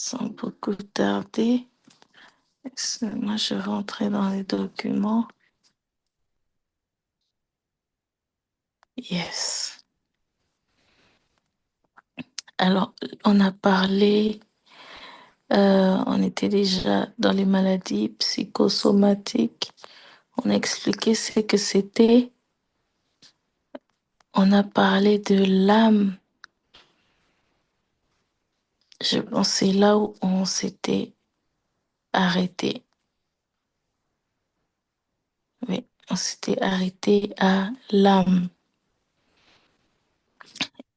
Sans beaucoup tarder, moi je vais entrer dans les documents. Yes. Alors, on a parlé, on était déjà dans les maladies psychosomatiques. On a expliqué ce que c'était. On a parlé de l'âme. Je pense que c'est là où on s'était arrêté. Oui, on s'était arrêté à l'âme.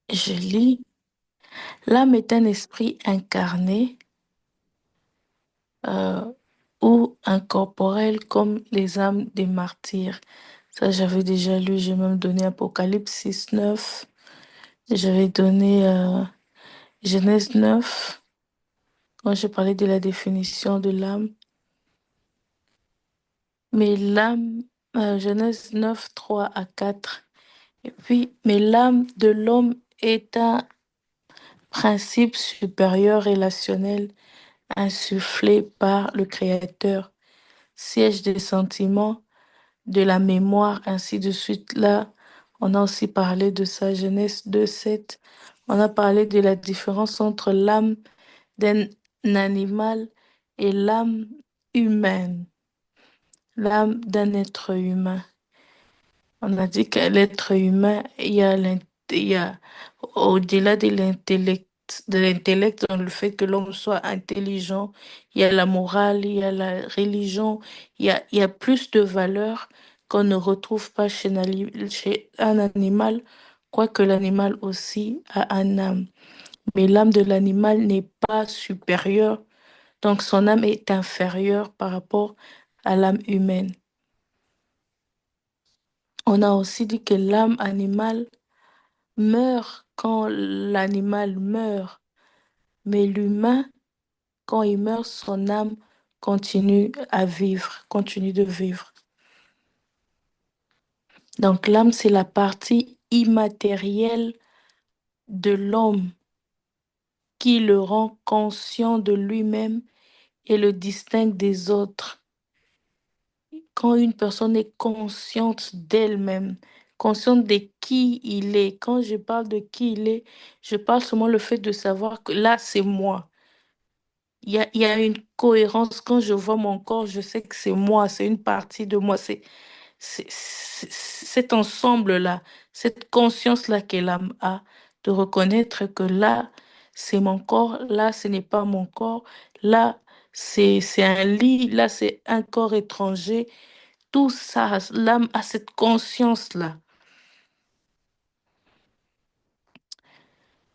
Je lis. L'âme est un esprit incarné euh, ou incorporel comme les âmes des martyrs. Ça, j'avais déjà lu, j'ai même donné Apocalypse 6, 9. J'avais donné Genèse 9, quand j'ai parlé de la définition de l'âme. Mais l'âme, Genèse 9, 3 à 4. Et puis, mais l'âme de l'homme est un principe supérieur relationnel insufflé par le Créateur, siège des sentiments, de la mémoire, ainsi de suite. Là, on a aussi parlé de sa Genèse 2, 7. On a parlé de la différence entre l'âme d'un animal et l'âme humaine, l'âme d'un être humain. On a dit qu'à l'être humain, il y a au-delà de l'intellect, dans le fait que l'homme soit intelligent, il y a la morale, il y a la religion, il y a plus de valeurs qu'on ne retrouve pas chez un animal, quoique l'animal aussi a un âme. Mais l'âme de l'animal n'est pas supérieure, donc son âme est inférieure par rapport à l'âme humaine. On a aussi dit que l'âme animale meurt quand l'animal meurt, mais l'humain, quand il meurt, son âme continue à vivre, continue de vivre. Donc l'âme, c'est la partie immatérielle de l'homme qui le rend conscient de lui-même et le distingue des autres. Quand une personne est consciente d'elle-même, consciente de qui il est, quand je parle de qui il est, je parle seulement le fait de savoir que là, c'est moi. Il y a une cohérence. Quand je vois mon corps, je sais que c'est moi, c'est une partie de moi. Cet ensemble-là, cette conscience-là que l'âme a, de reconnaître que là, c'est mon corps, là, ce n'est pas mon corps, là, c'est un lit, là, c'est un corps étranger. Tout ça, l'âme a cette conscience-là.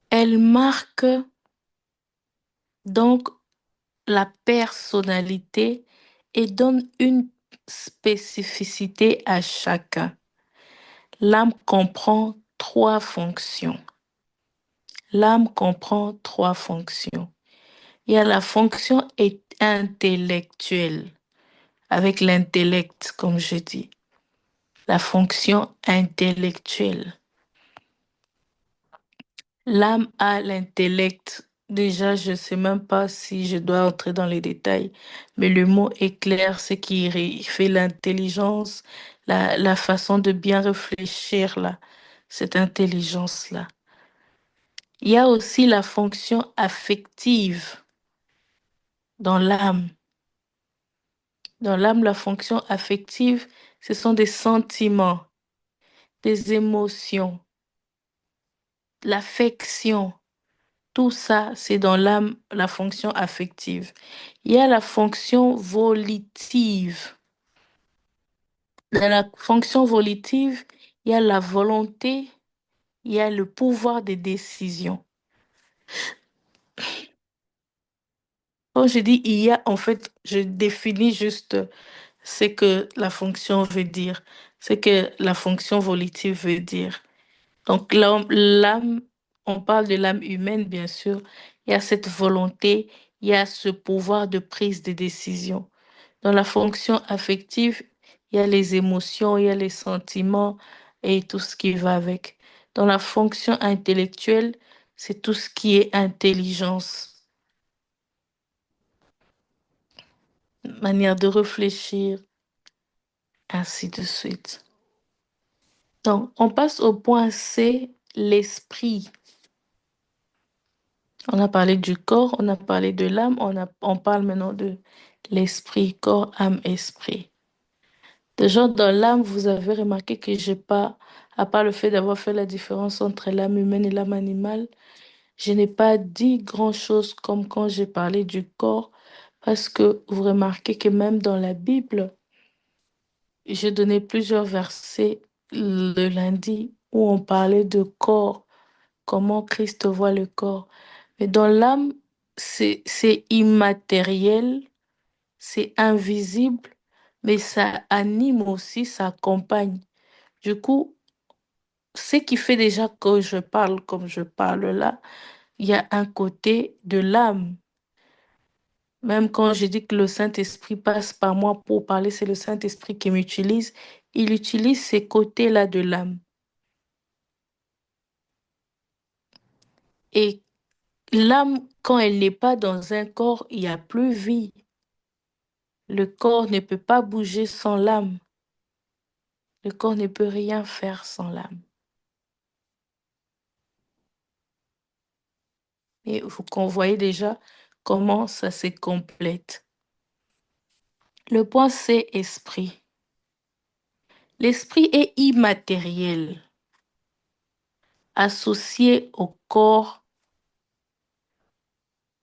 Elle marque donc la personnalité et donne une spécificité à chacun. L'âme comprend trois fonctions. L'âme comprend trois fonctions. Il y a la fonction intellectuelle, avec l'intellect, comme je dis. La fonction intellectuelle. L'âme a l'intellect. Déjà, je ne sais même pas si je dois entrer dans les détails, mais le mot est clair, c'est qui fait l'intelligence, la façon de bien réfléchir, là, cette intelligence-là. Il y a aussi la fonction affective dans l'âme. Dans l'âme, la fonction affective, ce sont des sentiments, des émotions, l'affection. Tout ça, c'est dans l'âme, la fonction affective. Il y a la fonction volitive. Dans la fonction volitive, il y a la volonté, il y a le pouvoir de décision. Quand je dis il y a, en fait, je définis juste ce que la fonction veut dire, ce que la fonction volitive veut dire. Donc l'âme, on parle de l'âme humaine, bien sûr. Il y a cette volonté, il y a ce pouvoir de prise de décision. Dans la fonction affective, il y a les émotions, il y a les sentiments et tout ce qui va avec. Dans la fonction intellectuelle, c'est tout ce qui est intelligence. manière de réfléchir, ainsi de suite. Donc, on passe au point C, l'esprit. On a parlé du corps, on a parlé de l'âme, on parle maintenant de l'esprit, corps, âme, esprit. Déjà, dans l'âme, vous avez remarqué que j'ai pas, à part le fait d'avoir fait la différence entre l'âme humaine et l'âme animale, je n'ai pas dit grand-chose comme quand j'ai parlé du corps, parce que vous remarquez que même dans la Bible, j'ai donné plusieurs versets le lundi où on parlait de corps, comment Christ voit le corps. Mais dans l'âme, c'est immatériel, c'est invisible, mais ça anime aussi, ça accompagne. Du coup, ce qui fait déjà que je parle comme je parle là, il y a un côté de l'âme. Même quand je dis que le Saint-Esprit passe par moi pour parler, c'est le Saint-Esprit qui m'utilise. Il utilise ces côtés-là de l'âme. Et l'âme, quand elle n'est pas dans un corps, il n'y a plus vie. Le corps ne peut pas bouger sans l'âme. Le corps ne peut rien faire sans l'âme. Et vous voyez déjà comment ça se complète. Le point C, esprit. L'esprit est immatériel, associé au corps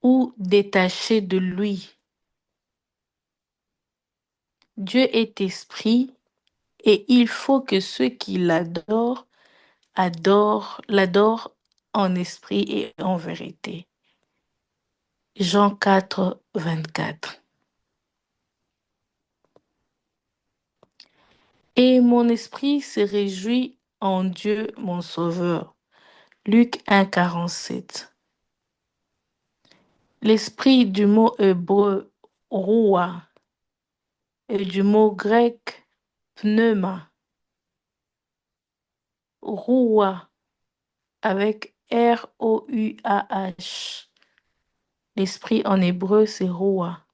ou détaché de lui. Dieu est esprit et il faut que ceux qui l'adorent en esprit et en vérité. Jean 4, 24. Et mon esprit se réjouit en Dieu mon Sauveur. Luc 1, 47. L'esprit du mot hébreu roua et du mot grec pneuma. Roua avec R-O-U-A-H. L'esprit en hébreu c'est roua.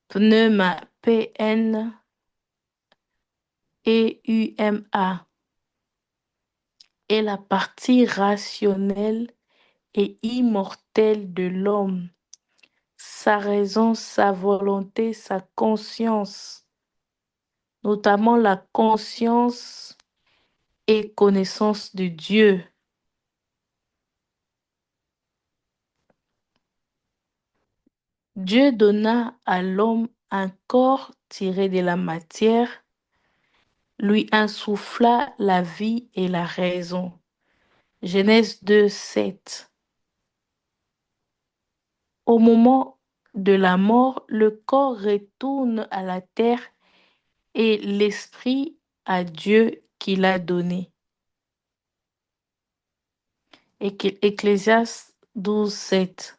Pneuma, P-N-E-U-M-A. Est la partie rationnelle et immortelle de l'homme, sa raison, sa volonté, sa conscience, notamment la conscience et connaissance de Dieu. Dieu donna à l'homme un corps tiré de la matière, lui insuffla la vie et la raison. Genèse 2, 7. Au moment de la mort, le corps retourne à la terre et l'esprit à Dieu qui l'a donné. Ecclésiaste 12, 7.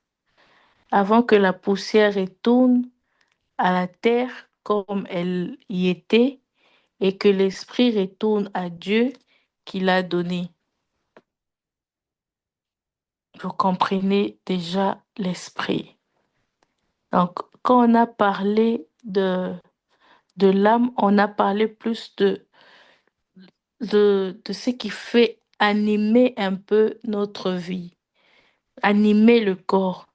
Avant que la poussière retourne à la terre comme elle y était et que l'esprit retourne à Dieu qui l'a donné. Vous comprenez déjà l'esprit. Donc, quand on a parlé de l'âme, on a parlé plus de ce qui fait animer un peu notre vie, animer le corps,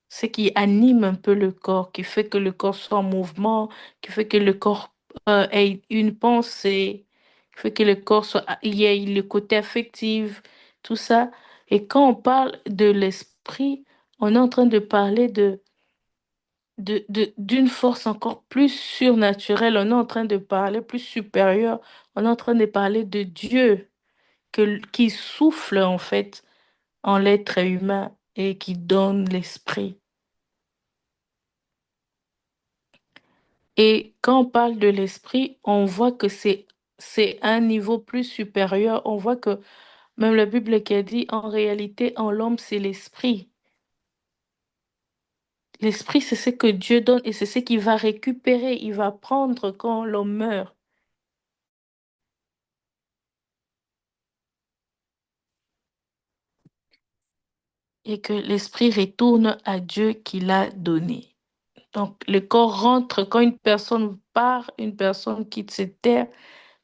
ce qui anime un peu le corps, qui fait que le corps soit en mouvement, qui fait que le corps ait une pensée, qui fait que le corps soit, il y ait le côté affectif, tout ça. Et quand on parle de l'esprit, on est en train de parler d'une force encore plus surnaturelle, on est en train de parler plus supérieure, on est en train de parler de Dieu qui souffle en fait en l'être humain et qui donne l'esprit. Et quand on parle de l'esprit, on voit que c'est un niveau plus supérieur. On voit que même la Bible qui a dit en réalité en l'homme c'est l'esprit. L'esprit c'est ce que Dieu donne et c'est ce qu'il va récupérer, il va prendre quand l'homme meurt. Et que l'esprit retourne à Dieu qui l'a donné. Donc, le corps rentre quand une personne part, une personne quitte cette terre,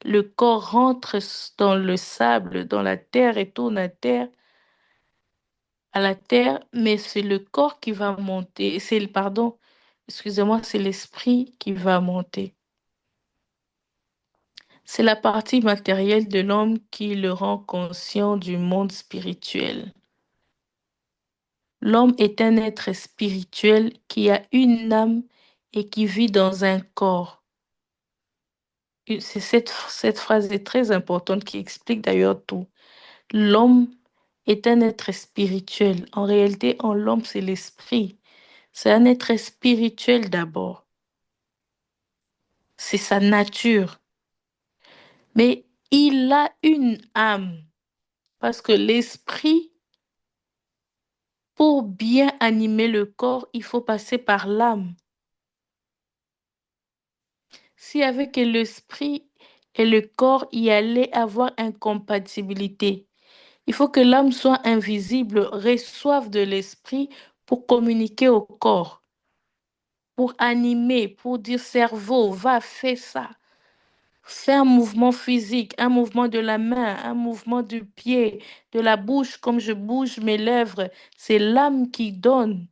le corps rentre dans le sable, dans la terre et tourne à la terre, mais c'est le corps qui va monter. Pardon, excusez-moi, c'est l'esprit qui va monter. C'est la partie matérielle de l'homme qui le rend conscient du monde spirituel. L'homme est un être spirituel qui a une âme et qui vit dans un corps. Et cette phrase est très importante qui explique d'ailleurs tout. L'homme est un être spirituel. En réalité, en l'homme, c'est l'esprit. C'est un être spirituel d'abord. C'est sa nature. Mais il a une âme. Parce que l'esprit, pour bien animer le corps, il faut passer par l'âme. Si avec l'esprit et le corps y allait avoir incompatibilité, il faut que l'âme soit invisible, reçoive de l'esprit pour communiquer au corps, pour animer, pour dire cerveau, va, fais ça. Fais un mouvement physique, un mouvement de la main, un mouvement du pied, de la bouche, comme je bouge mes lèvres. C'est l'âme qui donne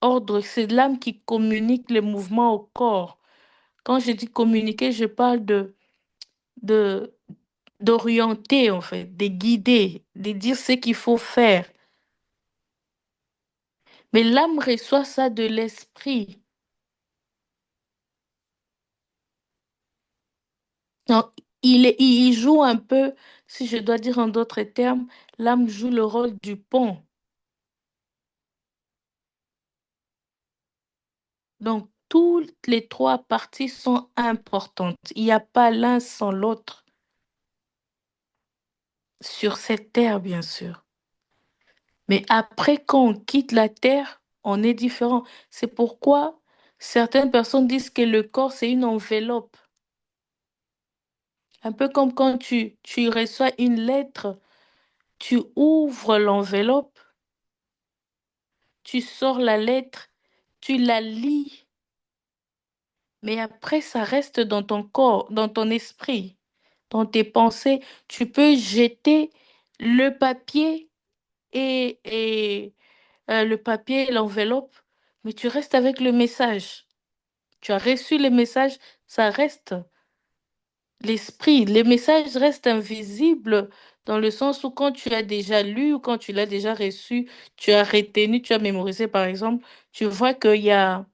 ordre, c'est l'âme qui communique les mouvements au corps. Quand je dis communiquer, je parle de, d'orienter, en fait, de guider, de dire ce qu'il faut faire. Mais l'âme reçoit ça de l'esprit. Donc, il joue un peu, si je dois dire en d'autres termes, l'âme joue le rôle du pont. Donc, toutes les trois parties sont importantes. Il n'y a pas l'un sans l'autre sur cette terre, bien sûr. Mais après, quand on quitte la terre, on est différent. C'est pourquoi certaines personnes disent que le corps, c'est une enveloppe. Un peu comme quand tu reçois une lettre, tu ouvres l'enveloppe, tu sors la lettre, tu la lis, mais après, ça reste dans ton corps, dans ton esprit, dans tes pensées. Tu peux jeter le papier et le papier et l'enveloppe, mais tu restes avec le message. Tu as reçu le message, ça reste l'esprit. Les messages restent invisibles dans le sens où quand tu as déjà lu ou quand tu l'as déjà reçu, tu as retenu, tu as mémorisé par exemple, tu vois qu'il y a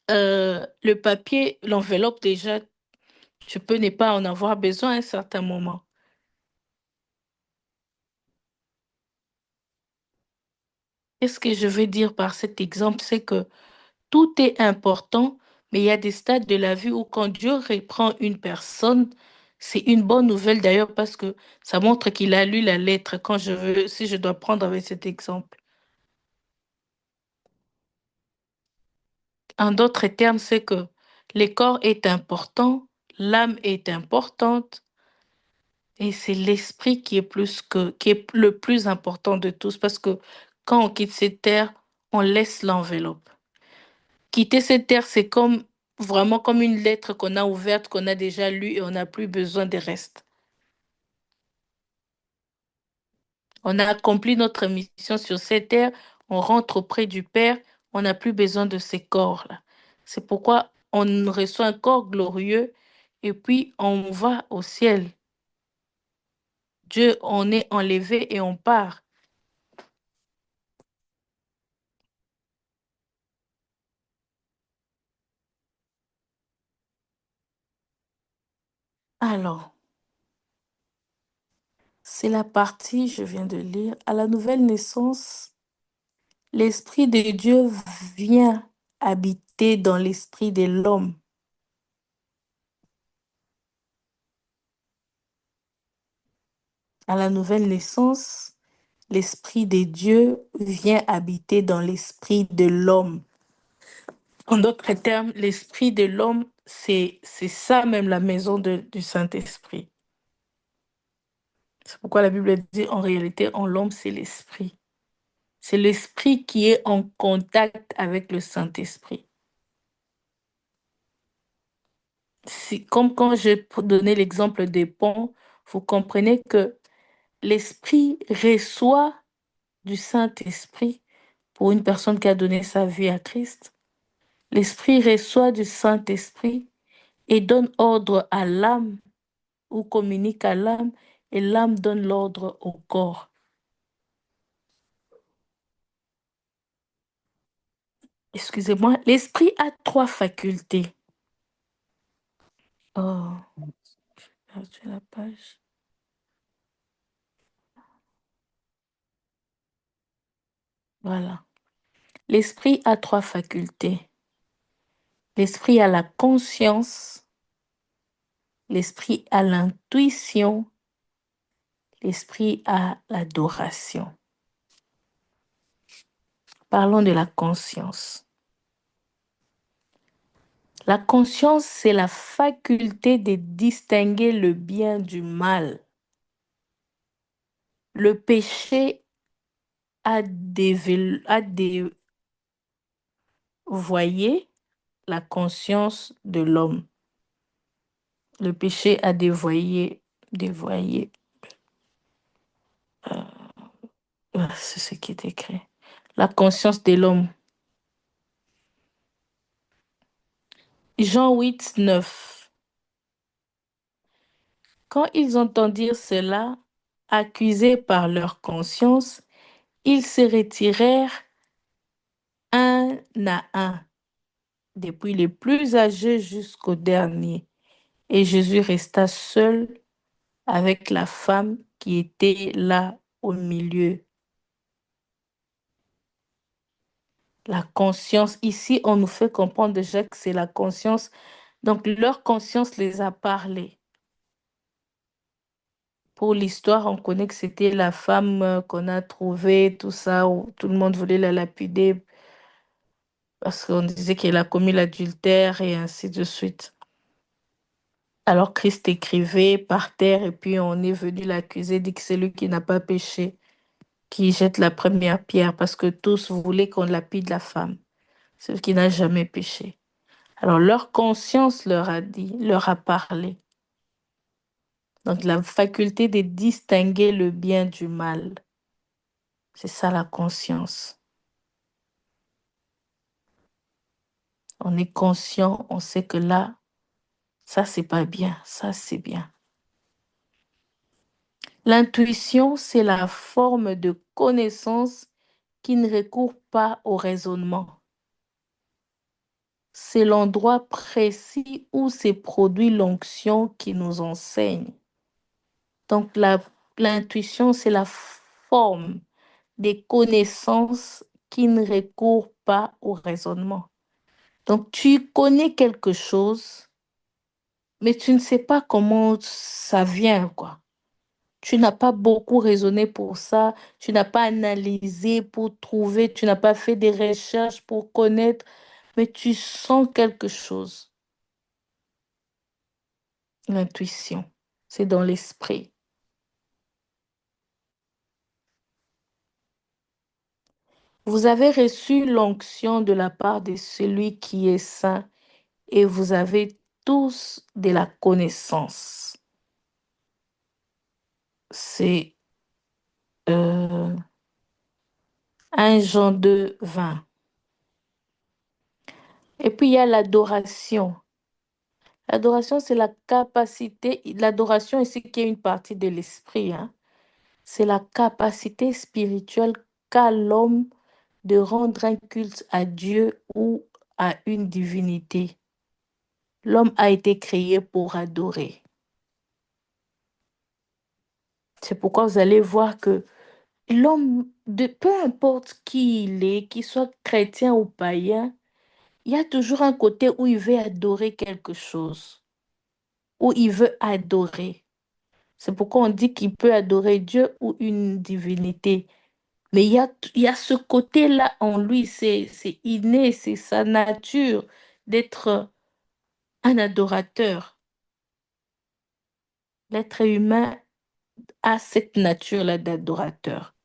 le papier, l'enveloppe déjà, tu peux ne pas en avoir besoin à un certain moment. Qu'est-ce que je veux dire par cet exemple? C'est que tout est important, mais il y a des stades de la vie où quand Dieu reprend une personne, c'est une bonne nouvelle d'ailleurs parce que ça montre qu'il a lu la lettre quand je veux, si je dois prendre avec cet exemple. En d'autres termes, c'est que le corps est important, l'âme est importante et c'est l'esprit qui est le plus important de tous parce que quand on quitte cette terre, on laisse l'enveloppe. Quitter cette terre, c'est comme vraiment comme une lettre qu'on a ouverte, qu'on a déjà lue et on n'a plus besoin des restes. On a accompli notre mission sur cette terre, on rentre auprès du Père, on n'a plus besoin de ces corps-là. C'est pourquoi on reçoit un corps glorieux et puis on va au ciel. Dieu, on est enlevé et on part. Alors, c'est la partie, je viens de lire, à la nouvelle naissance. L'Esprit de Dieu vient habiter dans l'esprit de l'homme. À la nouvelle naissance, l'Esprit de Dieu vient habiter dans l'esprit de l'homme. En d'autres termes, l'esprit de l'homme, c'est ça même la maison du Saint-Esprit. C'est pourquoi la Bible dit en réalité, en l'homme, c'est l'esprit. C'est l'esprit qui est en contact avec le Saint-Esprit. Comme quand j'ai donné l'exemple des ponts, vous comprenez que l'esprit reçoit du Saint-Esprit pour une personne qui a donné sa vie à Christ. L'esprit reçoit du Saint-Esprit et donne ordre à l'âme ou communique à l'âme et l'âme donne l'ordre au corps. Excusez-moi, l'esprit a trois facultés. Oh, j'ai perdu la page. Voilà. L'esprit a trois facultés. L'esprit a la conscience, l'esprit a l'intuition, l'esprit a l'adoration. Parlons de la conscience. La conscience, c'est la faculté de distinguer le bien du mal. Le péché a dévoyé la conscience de l'homme. Le péché a dévoyé, c'est ce qui est écrit. La conscience de l'homme. Jean 8, 9. Quand ils entendirent cela, accusés par leur conscience, ils se retirèrent un à un, depuis les plus âgés jusqu'au dernier. Et Jésus resta seul avec la femme qui était là au milieu. La conscience, ici, on nous fait comprendre déjà que c'est la conscience. Donc, leur conscience les a parlé. Pour l'histoire, on connaît que c'était la femme qu'on a trouvée, tout ça, où tout le monde voulait la lapider parce qu'on disait qu'elle a commis l'adultère et ainsi de suite. Alors Christ écrivait par terre et puis on est venu l'accuser, dit que c'est lui qui n'a pas péché, qui jette la première pierre parce que tous voulaient qu'on lapide la femme, celle qui n'a jamais péché. Alors leur conscience leur a dit, leur a parlé. Donc la faculté de distinguer le bien du mal, c'est ça la conscience. On est conscient, on sait que là, ça c'est pas bien, ça c'est bien. L'intuition, c'est la forme de connaissance qui ne recourt pas au raisonnement. C'est l'endroit précis où se produit l'onction qui nous enseigne. Donc l'intuition, c'est la forme des connaissances qui ne recourent pas au raisonnement. Donc tu connais quelque chose, mais tu ne sais pas comment ça vient, quoi. Tu n'as pas beaucoup raisonné pour ça, tu n'as pas analysé pour trouver, tu n'as pas fait des recherches pour connaître, mais tu sens quelque chose. L'intuition, c'est dans l'esprit. Vous avez reçu l'onction de la part de celui qui est saint et vous avez tous de la connaissance. C'est euh, 1 Jean 2, 20. Et puis il y a l'adoration. L'adoration, c'est la capacité, l'adoration ici qui est une partie de l'esprit, hein. C'est la capacité spirituelle qu'a l'homme de rendre un culte à Dieu ou à une divinité. L'homme a été créé pour adorer. C'est pourquoi vous allez voir que l'homme, de peu importe qui il est, qu'il soit chrétien ou païen, il y a toujours un côté où il veut adorer quelque chose, où il veut adorer. C'est pourquoi on dit qu'il peut adorer Dieu ou une divinité. Mais il y a ce côté-là en lui, c'est inné, c'est sa nature d'être un adorateur. L'être humain a cette nature-là d'adorateur.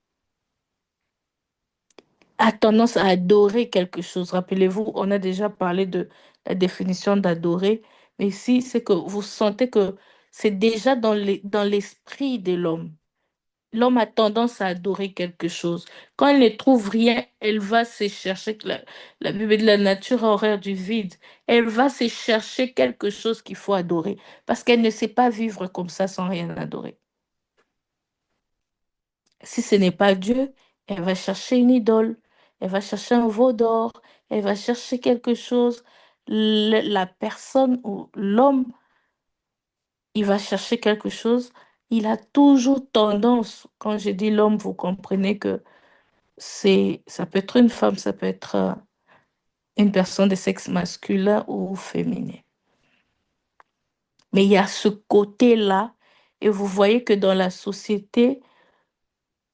a tendance à adorer quelque chose. Rappelez-vous, on a déjà parlé de la définition d'adorer, mais ici, c'est que vous sentez que c'est déjà dans l'esprit de l'homme. L'homme a tendance à adorer quelque chose. Quand elle ne trouve rien, elle va se chercher, la Bible dit la nature a horreur du vide. Elle va se chercher quelque chose qu'il faut adorer, parce qu'elle ne sait pas vivre comme ça sans rien adorer. Si ce n'est pas Dieu, elle va chercher une idole, elle va chercher un veau d'or, elle va chercher quelque chose. La personne ou l'homme, il va chercher quelque chose. Il a toujours tendance, quand je dis l'homme, vous comprenez que ça peut être une femme, ça peut être une personne de sexe masculin ou féminin. Mais il y a ce côté-là, et vous voyez que dans la société,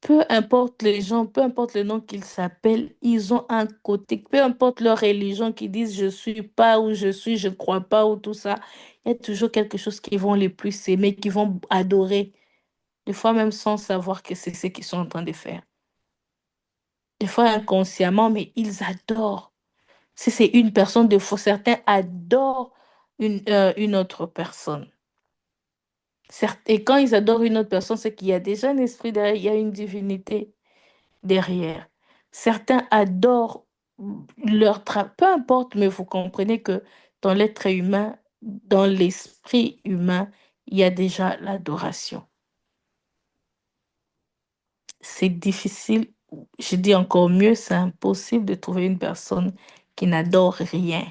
peu importe les gens, peu importe le nom qu'ils s'appellent, ils ont un côté, peu importe leur religion, qui disent je suis pas ou je suis, je crois pas ou tout ça, il y a toujours quelque chose qu'ils vont les plus aimer, qu'ils vont adorer, des fois même sans savoir que c'est ce qu'ils sont en train de faire. Des fois inconsciemment, mais ils adorent. Si c'est une personne, des fois certains adorent une autre personne. Et quand ils adorent une autre personne, c'est qu'il y a déjà un esprit derrière, il y a une divinité derrière. Certains adorent leur travail, peu importe, mais vous comprenez que dans l'être humain, dans l'esprit humain, il y a déjà l'adoration. C'est difficile, je dis encore mieux, c'est impossible de trouver une personne qui n'adore rien.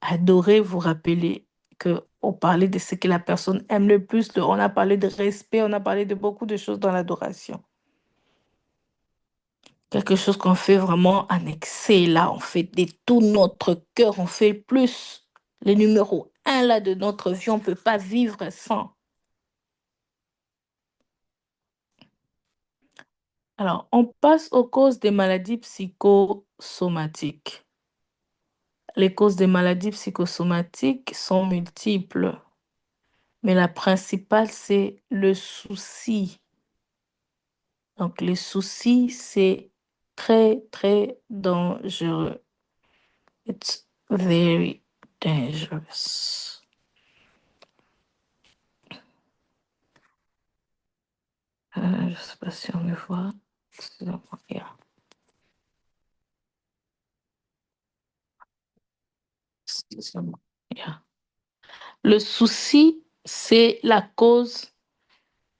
Adorer, vous rappelez que on parlait de ce que la personne aime le plus, on a parlé de respect, on a parlé de beaucoup de choses dans l'adoration. Quelque chose qu'on fait vraiment en excès, là, on fait de tout notre cœur, on fait plus. Le numéro un, là, de notre vie, on ne peut pas vivre sans. Alors, on passe aux causes des maladies psychosomatiques. Les causes des maladies psychosomatiques sont multiples, mais la principale, c'est le souci. Donc, les soucis, c'est très, très dangereux. It's very dangerous. Je ne sais pas si on me voit. Excusez-moi. Yeah. Excusez-moi. Yeah. Le souci, c'est la cause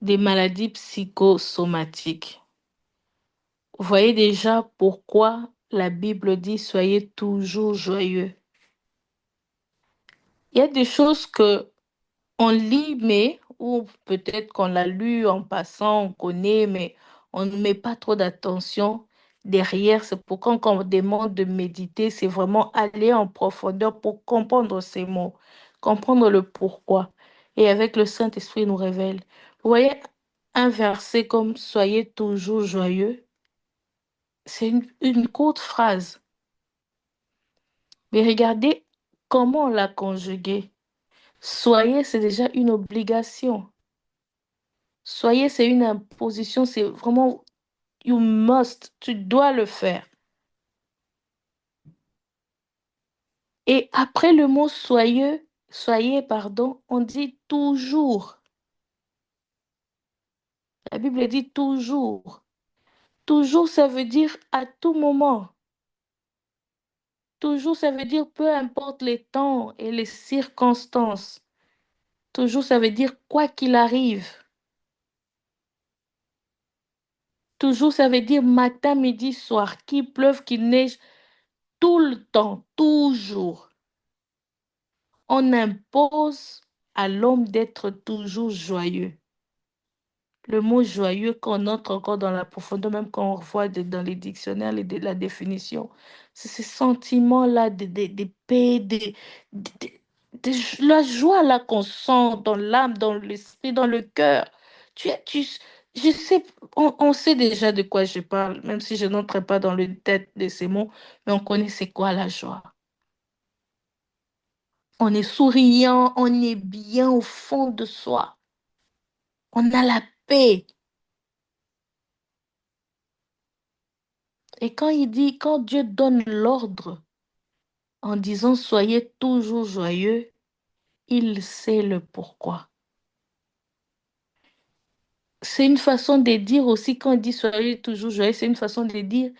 des maladies psychosomatiques. Vous voyez déjà pourquoi la Bible dit soyez toujours joyeux. Il y a des choses que on lit, mais, ou peut-être qu'on l'a lu en passant, on connaît, mais on ne met pas trop d'attention derrière. C'est pourquoi quand on demande de méditer, c'est vraiment aller en profondeur pour comprendre ces mots, comprendre le pourquoi. Et avec le Saint-Esprit, il nous révèle. Vous voyez, un verset comme Soyez toujours joyeux, c'est une courte phrase. Mais regardez comment on l'a conjugué. Soyez, c'est déjà une obligation. Soyez, c'est une imposition, c'est vraiment, you must, tu dois le faire. Et après le mot soyez, pardon, on dit toujours. La Bible dit toujours. Toujours, ça veut dire à tout moment. Toujours, ça veut dire peu importe les temps et les circonstances. Toujours, ça veut dire quoi qu'il arrive. Toujours, ça veut dire matin, midi, soir, qu'il pleuve, qu'il neige, tout le temps, toujours. On impose à l'homme d'être toujours joyeux. Le mot joyeux qu'on entre encore dans la profondeur, même quand on revoit dans les dictionnaires la définition, c'est ce sentiment-là de paix, la joie là qu'on sent dans l'âme, dans l'esprit, dans le cœur. Je sais, on sait déjà de quoi je parle, même si je n'entrerai pas dans le tête de ces mots, mais on connaît c'est quoi la joie. On est souriant, on est bien au fond de soi. On a la paix. Et quand Dieu donne l'ordre en disant soyez toujours joyeux, il sait le pourquoi. C'est une façon de dire aussi, quand il dit soyez toujours joyeux, c'est une façon de dire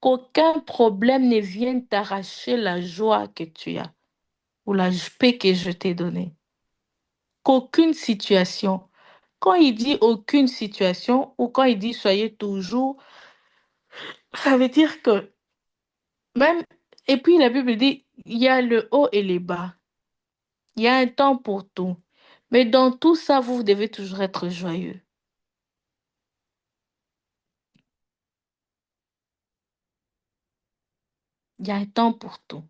qu'aucun problème ne vienne t'arracher la joie que tu as ou la paix que je t'ai donnée. Qu'aucune situation. Quand il dit aucune situation ou quand il dit soyez toujours, ça veut dire que même, et puis la Bible dit, il y a le haut et les bas. Il y a un temps pour tout. Mais dans tout ça, vous devez toujours être joyeux. Il y a un temps pour tout.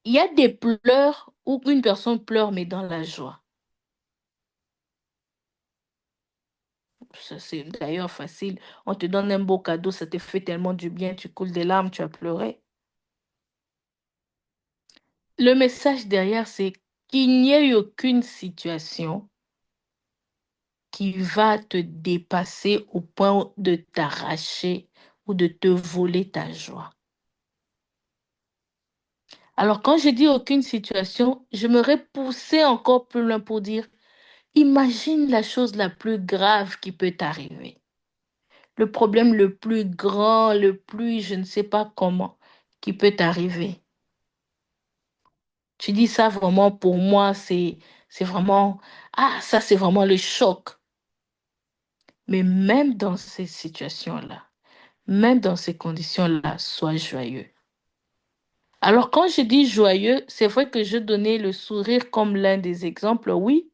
Il y a des pleurs où une personne pleure mais dans la joie. Ça, c'est d'ailleurs facile. On te donne un beau cadeau, ça te fait tellement du bien, tu coules des larmes, tu as pleuré. Le message derrière, c'est qu'il n'y ait eu aucune situation qui va te dépasser au point de t'arracher ou de te voler ta joie. Alors, quand je dis aucune situation, je me poussé encore plus loin pour dire, imagine la chose la plus grave qui peut t'arriver. Le problème le plus grand, le plus je ne sais pas comment, qui peut t'arriver. Tu dis ça vraiment pour moi, c'est vraiment, ah, ça c'est vraiment le choc. Mais même dans ces situations-là, même dans ces conditions-là, sois joyeux. Alors, quand je dis joyeux, c'est vrai que je donnais le sourire comme l'un des exemples, oui,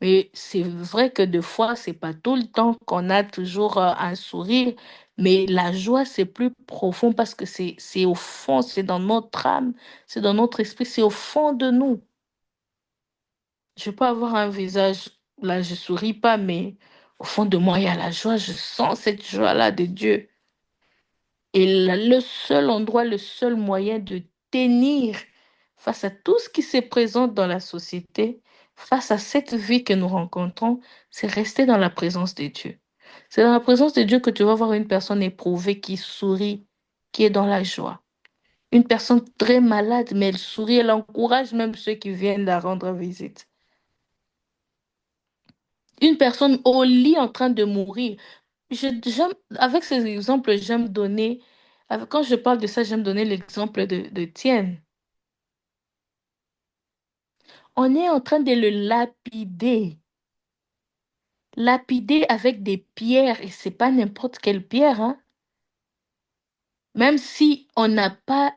mais c'est vrai que des fois, c'est pas tout le temps qu'on a toujours un sourire, mais la joie, c'est plus profond parce que c'est au fond, c'est dans notre âme, c'est dans notre esprit, c'est au fond de nous. Je peux avoir un visage, là, je souris pas, mais au fond de moi, il y a la joie, je sens cette joie-là de Dieu. Et le seul endroit, le seul moyen de tenir face à tout ce qui se présente dans la société, face à cette vie que nous rencontrons, c'est rester dans la présence de Dieu. C'est dans la présence de Dieu que tu vas voir une personne éprouvée qui sourit, qui est dans la joie. Une personne très malade, mais elle sourit, elle encourage même ceux qui viennent la rendre visite. Une personne au lit en train de mourir. Avec ces exemples, j'aime donner, quand je parle de ça, j'aime donner l'exemple de Tienne. On est en train de le lapider. Lapider avec des pierres, et c'est pas n'importe quelle pierre, hein. Même si on n'a pas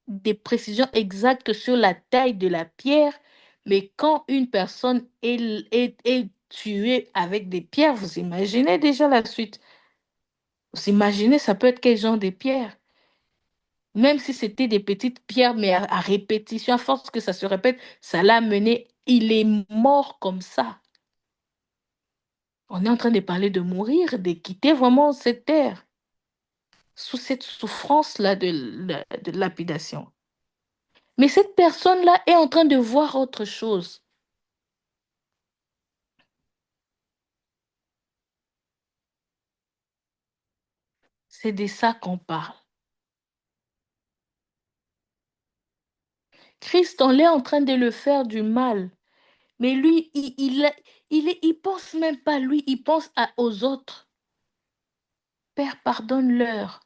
des précisions exactes sur la taille de la pierre, mais quand une personne est tuée avec des pierres, vous imaginez déjà la suite. Vous imaginez, ça peut être quel genre de pierre? Même si c'était des petites pierres, mais à répétition, à force que ça se répète, ça l'a mené. Il est mort comme ça. On est en train de parler de mourir, de quitter vraiment cette terre, sous cette souffrance-là de lapidation. Mais cette personne-là est en train de voir autre chose. C'est de ça qu'on parle. Christ, on est en train de le faire du mal. Mais lui, il pense même pas à lui, il pense aux autres. Père, pardonne-leur.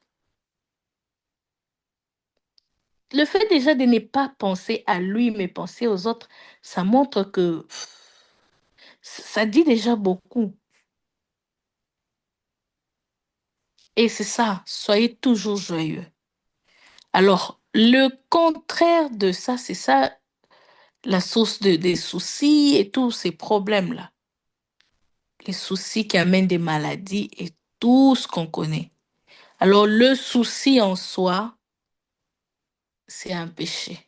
Le fait déjà de ne pas penser à lui, mais penser aux autres, ça montre que ça dit déjà beaucoup. Et c'est ça, soyez toujours joyeux. Alors, le contraire de ça, c'est ça, la source des soucis et tous ces problèmes-là. Les soucis qui amènent des maladies et tout ce qu'on connaît. Alors, le souci en soi, c'est un péché.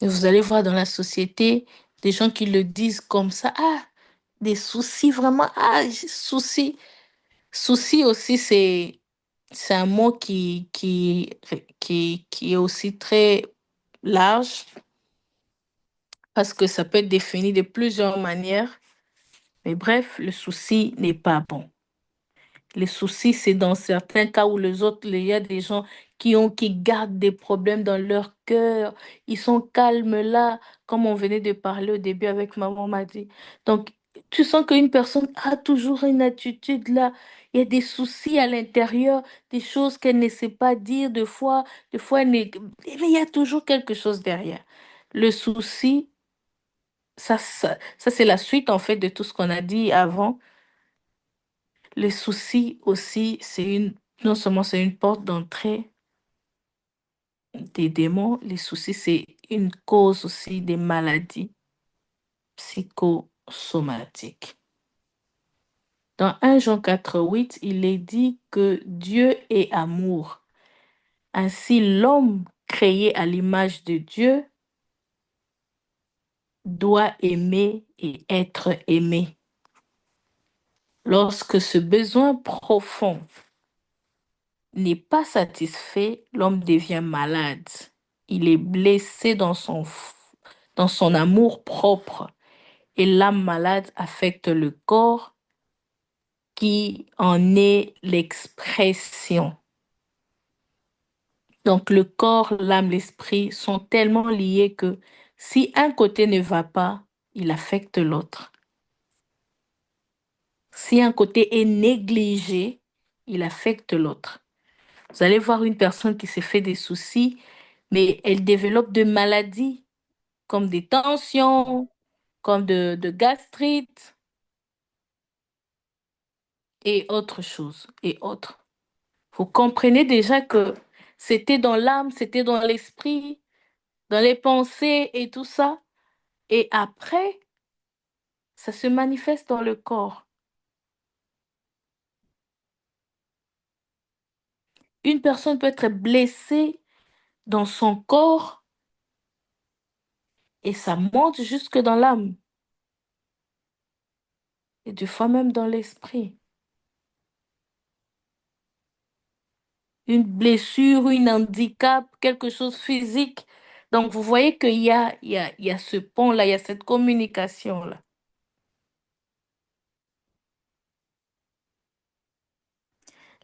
Et vous allez voir dans la société des gens qui le disent comme ça. Ah, des soucis vraiment. Ah, soucis. Souci aussi, c'est un mot qui est aussi très large parce que ça peut être défini de plusieurs manières. Mais bref, le souci n'est pas bon. Les soucis, c'est dans certains cas où les autres, il y a des gens qui gardent des problèmes dans leur cœur. Ils sont calmes là, comme on venait de parler au début avec maman m'a dit. Donc, tu sens qu'une personne a toujours une attitude là. Il y a des soucis à l'intérieur, des choses qu'elle ne sait pas dire, des fois, mais il y a toujours quelque chose derrière. Le souci, ça c'est la suite en fait de tout ce qu'on a dit avant. Les soucis aussi, non seulement c'est une porte d'entrée des démons, les soucis, c'est une cause aussi des maladies psychosomatiques. Dans 1 Jean 4:8, il est dit que Dieu est amour. Ainsi, l'homme créé à l'image de Dieu doit aimer et être aimé. Lorsque ce besoin profond n'est pas satisfait, l'homme devient malade. Il est blessé dans son amour propre et l'âme malade affecte le corps qui en est l'expression. Donc le corps, l'âme, l'esprit sont tellement liés que si un côté ne va pas, il affecte l'autre. Si un côté est négligé, il affecte l'autre. Vous allez voir une personne qui s'est fait des soucis, mais elle développe de maladies comme des tensions, comme de gastrite et autres choses et autres. Vous comprenez déjà que c'était dans l'âme, c'était dans l'esprit, dans les pensées et tout ça. Et après, ça se manifeste dans le corps. Une personne peut être blessée dans son corps et ça monte jusque dans l'âme et des fois même dans l'esprit. Une blessure, un handicap, quelque chose physique. Donc, vous voyez il y a ce pont-là, il y a cette communication-là.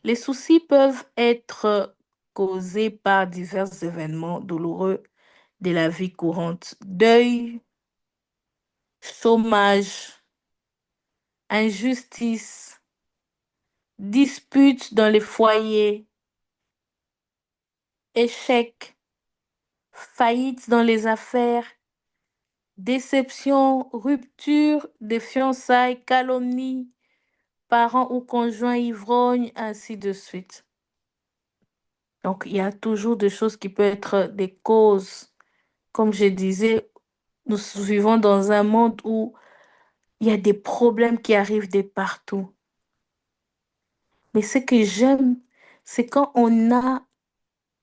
Les soucis peuvent être causés par divers événements douloureux de la vie courante. Deuil, chômage, injustice, disputes dans les foyers, échecs, faillites dans les affaires, déception, rupture des fiançailles, calomnie, parents ou conjoints ivrognes, ainsi de suite. Donc, il y a toujours des choses qui peuvent être des causes. Comme je disais, nous vivons dans un monde où il y a des problèmes qui arrivent de partout. Mais ce que j'aime, c'est quand on a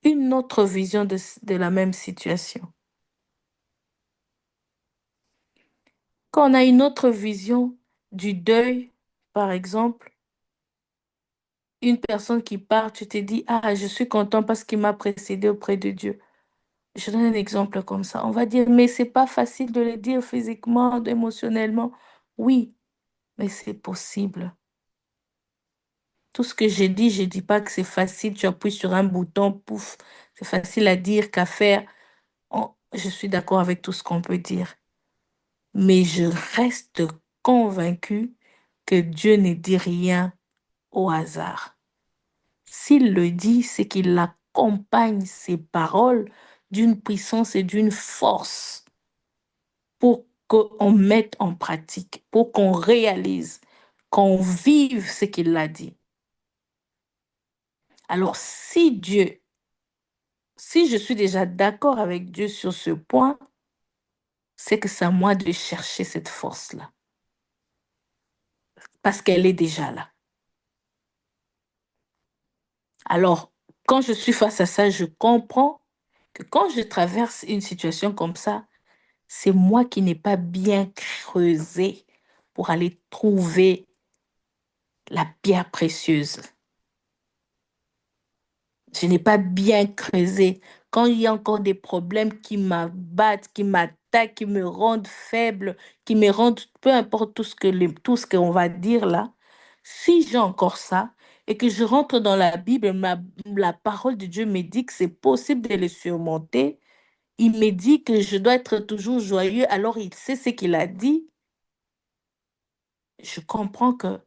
une autre vision de la même situation. Quand on a une autre vision du deuil, par exemple, une personne qui part, tu te dis, ah, je suis content parce qu'il m'a précédé auprès de Dieu. Je donne un exemple comme ça. On va dire, mais c'est pas facile de le dire physiquement, émotionnellement. Oui, mais c'est possible. Tout ce que je dis pas que c'est facile. Tu appuies sur un bouton, pouf, c'est facile à dire qu'à faire. Je suis d'accord avec tout ce qu'on peut dire. Mais je reste convaincue que Dieu ne dit rien au hasard. S'il le dit, c'est qu'il accompagne ses paroles d'une puissance et d'une force pour qu'on mette en pratique, pour qu'on réalise, qu'on vive ce qu'il a dit. Alors, si je suis déjà d'accord avec Dieu sur ce point, c'est que c'est à moi de chercher cette force-là, parce qu'elle est déjà là. Alors, quand je suis face à ça, je comprends que quand je traverse une situation comme ça, c'est moi qui n'ai pas bien creusé pour aller trouver la pierre précieuse. Je n'ai pas bien creusé. Quand il y a encore des problèmes qui m'abattent, qui m'attaquent, qui me rendent faible, qui me rendent, peu importe tout ce qu'on va dire là, si j'ai encore ça, et que je rentre dans la Bible, la parole de Dieu me dit que c'est possible de les surmonter. Il me dit que je dois être toujours joyeux, alors il sait ce qu'il a dit. Je comprends que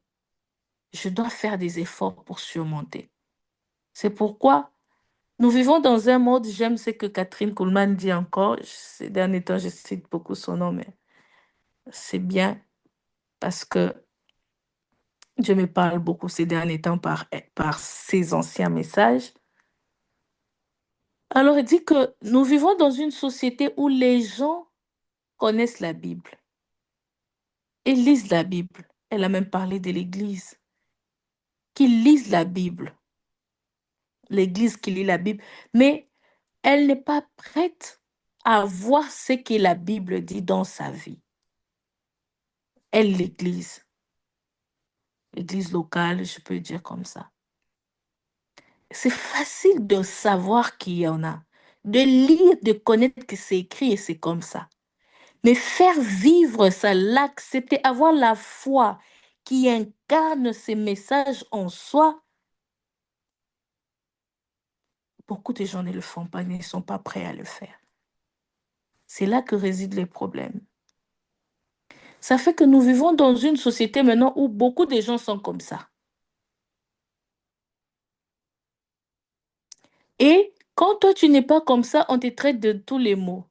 je dois faire des efforts pour surmonter. C'est pourquoi nous vivons dans un monde, j'aime ce que Catherine Kuhlman dit encore, ces derniers temps, je cite beaucoup son nom, mais c'est bien parce que Dieu me parle beaucoup ces derniers temps par ses anciens messages. Alors, il dit que nous vivons dans une société où les gens connaissent la Bible et lisent la Bible. Elle a même parlé de l'Église, qui lisent la Bible, l'Église qui lit la Bible, mais elle n'est pas prête à voir ce que la Bible dit dans sa vie. Elle, l'Église locale, je peux dire comme ça. C'est facile de savoir qu'il y en a, de lire, de connaître que c'est écrit et c'est comme ça. Mais faire vivre ça, l'accepter, avoir la foi qui incarne ces messages en soi, beaucoup de gens ne le font pas, ne sont pas prêts à le faire. C'est là que résident les problèmes. Ça fait que nous vivons dans une société maintenant où beaucoup de gens sont comme ça. Et quand toi, tu n'es pas comme ça, on te traite de tous les mots.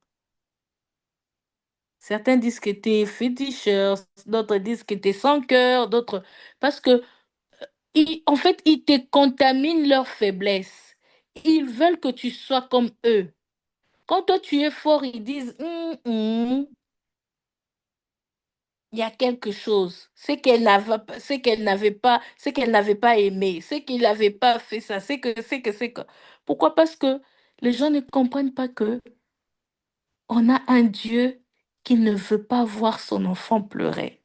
Certains disent que tu es féticheur, d'autres disent que tu es sans cœur, d'autres... Parce que, en fait, ils te contaminent leurs faiblesses. Ils veulent que tu sois comme eux. Quand toi, tu es fort, ils disent, il y a quelque chose. C'est qu'elle n'avait pas aimé, c'est qu'il n'avait pas fait ça, c'est que. Pourquoi? Parce que les gens ne comprennent pas que on a un Dieu qui ne veut pas voir son enfant pleurer,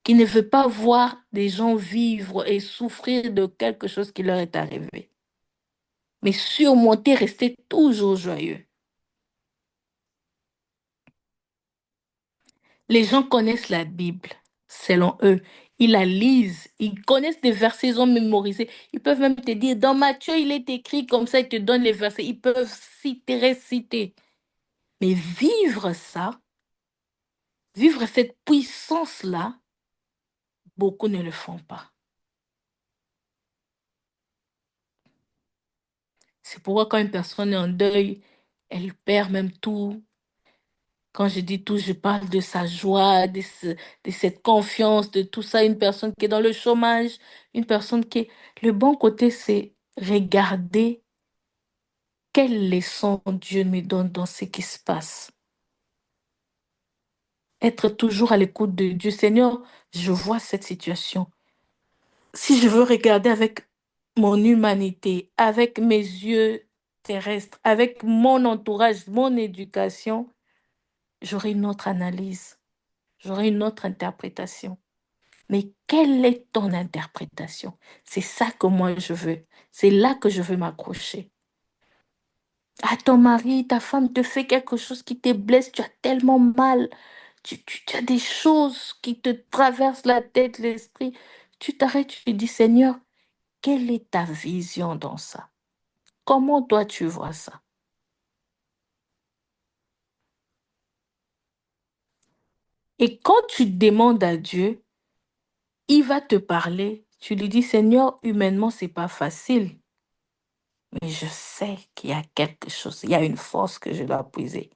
qui ne veut pas voir des gens vivre et souffrir de quelque chose qui leur est arrivé, mais surmonter, rester toujours joyeux. Les gens connaissent la Bible, selon eux. Ils la lisent, ils connaissent des versets, ils ont mémorisé. Ils peuvent même te dire, dans Matthieu, il est écrit comme ça, ils te donnent les versets. Ils peuvent citer, réciter. Mais vivre ça, vivre cette puissance-là, beaucoup ne le font pas. C'est pourquoi quand une personne est en deuil, elle perd même tout. Quand je dis tout, je parle de sa joie, de cette confiance, de tout ça. Une personne qui est dans le chômage, une personne qui est... Le bon côté, c'est regarder quelle leçon Dieu me donne dans ce qui se passe. Être toujours à l'écoute de Dieu. Seigneur, je vois cette situation. Si je veux regarder avec mon humanité, avec mes yeux terrestres, avec mon entourage, mon éducation, j'aurai une autre analyse, j'aurai une autre interprétation. Mais quelle est ton interprétation? C'est ça que moi je veux. C'est là que je veux m'accrocher. Ah, ton mari, ta femme te fait quelque chose qui te blesse, tu as tellement mal. Tu as des choses qui te traversent la tête, l'esprit. Tu t'arrêtes, tu te dis, Seigneur, quelle est ta vision dans ça? Comment toi tu vois ça? Et quand tu demandes à Dieu, il va te parler. Tu lui dis, Seigneur, humainement, c'est pas facile. Mais je sais qu'il y a quelque chose, il y a une force que je dois puiser.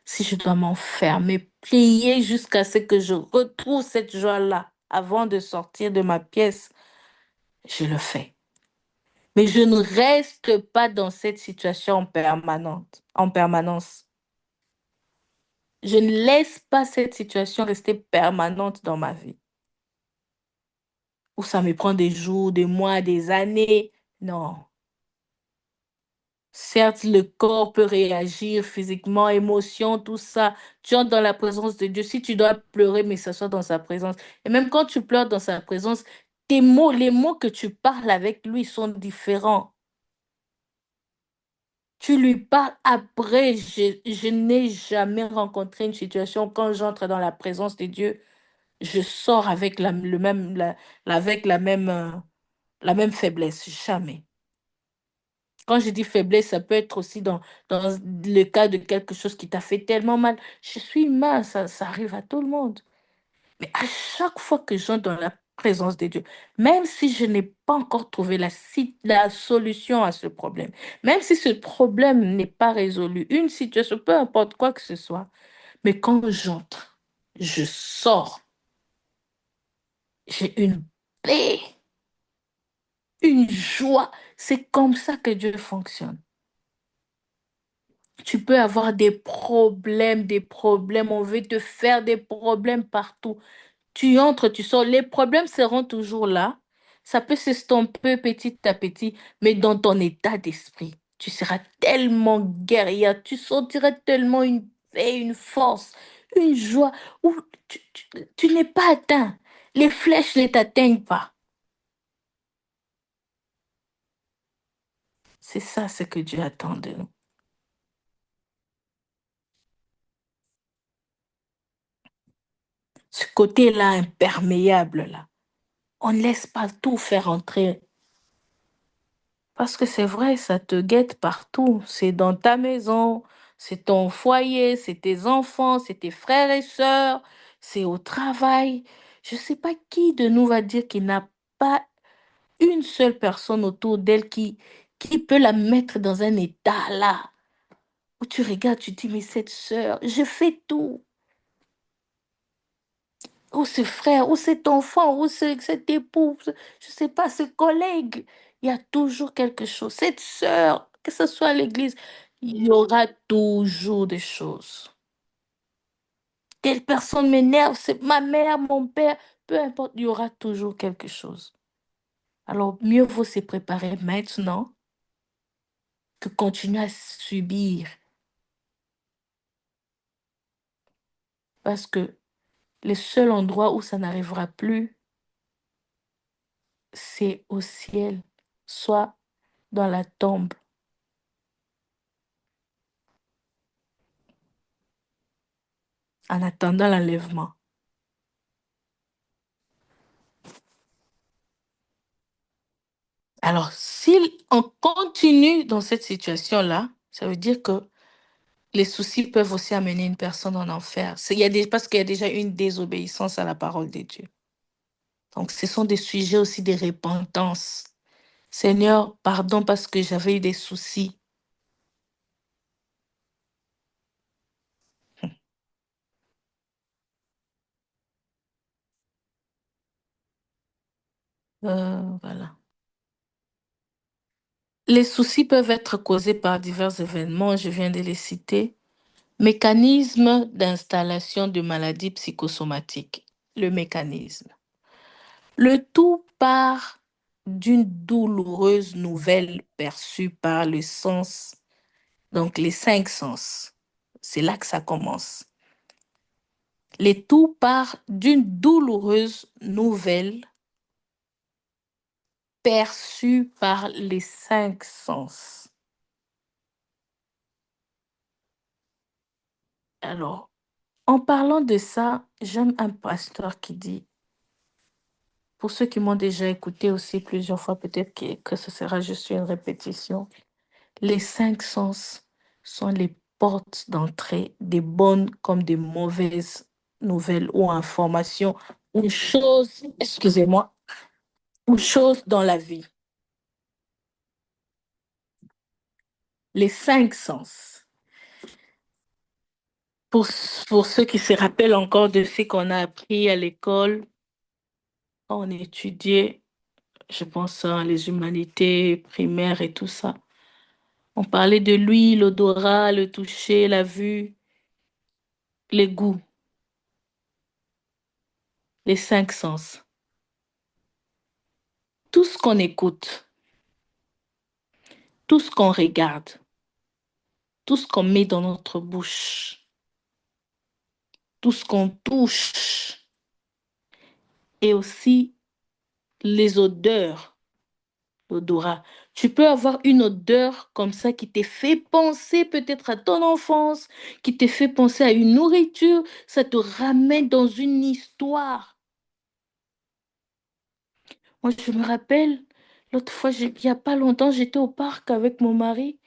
Si je dois m'enfermer, prier jusqu'à ce que je retrouve cette joie-là avant de sortir de ma pièce, je le fais. Mais je ne reste pas dans cette situation en permanence. Je ne laisse pas cette situation rester permanente dans ma vie, où ça me prend des jours, des mois, des années. Non. Certes, le corps peut réagir physiquement, émotion, tout ça. Tu entres dans la présence de Dieu. Si tu dois pleurer, mais ça soit dans sa présence. Et même quand tu pleures dans sa présence, tes mots, les mots que tu parles avec lui sont différents. Tu lui parles après. Je n'ai jamais rencontré une situation quand j'entre dans la présence de Dieu, je sors avec avec la même. la même faiblesse, jamais. Quand je dis faiblesse, ça peut être aussi dans le cas de quelque chose qui t'a fait tellement mal. Je suis humain, ça arrive à tout le monde. Mais à chaque fois que j'entre dans la présence de Dieu, même si je n'ai pas encore trouvé la solution à ce problème, même si ce problème n'est pas résolu, une situation, peu importe quoi que ce soit, mais quand j'entre, je sors, j'ai une paix, une joie. C'est comme ça que Dieu fonctionne. Tu peux avoir des problèmes, on veut te faire des problèmes partout. Tu entres, tu sors, les problèmes seront toujours là. Ça peut s'estomper petit à petit, mais dans ton état d'esprit, tu seras tellement guerrière, tu sentiras tellement une paix, une force, une joie, où tu n'es pas atteint. Les flèches ne t'atteignent pas. C'est ça ce que Dieu attend de nous. Ce côté-là imperméable, là. On ne laisse pas tout faire entrer. Parce que c'est vrai, ça te guette partout. C'est dans ta maison, c'est ton foyer, c'est tes enfants, c'est tes frères et sœurs, c'est au travail. Je ne sais pas qui de nous va dire qu'il n'a pas une seule personne autour d'elle qui peut la mettre dans un état là, où tu regardes, tu dis, mais cette sœur, je fais tout. Ou ce frère, ou cet enfant, ou cet époux, je sais pas, ce collègue. Il y a toujours quelque chose. Cette sœur, que ce soit à l'église, il y aura toujours des choses. Telle personne m'énerve, c'est ma mère, mon père, peu importe, il y aura toujours quelque chose. Alors, mieux vaut se préparer maintenant que continuer à subir. Parce que le seul endroit où ça n'arrivera plus, c'est au ciel, soit dans la tombe, en attendant l'enlèvement. Alors, si on continue dans cette situation-là, ça veut dire que les soucis peuvent aussi amener une personne en enfer. Parce qu'il y a déjà une désobéissance à la parole de Dieu. Donc, ce sont des sujets aussi de repentance. Seigneur, pardon parce que j'avais eu des soucis. Voilà. Les soucis peuvent être causés par divers événements, je viens de les citer. Mécanisme d'installation de maladies psychosomatiques. Le mécanisme. Le tout part d'une douloureuse nouvelle perçue par le sens, donc les cinq sens. C'est là que ça commence. Le tout part d'une douloureuse nouvelle perçue par les cinq sens. Alors, en parlant de ça, j'aime un pasteur qui dit, pour ceux qui m'ont déjà écouté aussi plusieurs fois, peut-être que ce sera juste une répétition. Les cinq sens sont les portes d'entrée des bonnes comme des mauvaises nouvelles ou informations ou choses, excusez-moi, ou choses dans la vie. Les cinq sens. Pour, pour ceux qui se rappellent encore de ce qu'on a appris à l'école, quand on étudiait, je pense, les humanités primaires et tout ça. On parlait de l'ouïe, l'odorat, le toucher, la vue, les goûts, les cinq sens. Tout ce qu'on écoute, tout ce qu'on regarde, tout ce qu'on met dans notre bouche, tout ce qu'on touche et aussi les odeurs, l'odorat. Tu peux avoir une odeur comme ça qui te fait penser peut-être à ton enfance, qui te fait penser à une nourriture, ça te ramène dans une histoire. Moi, je me rappelle, L'autre fois, il n'y a pas longtemps, j'étais au parc avec mon mari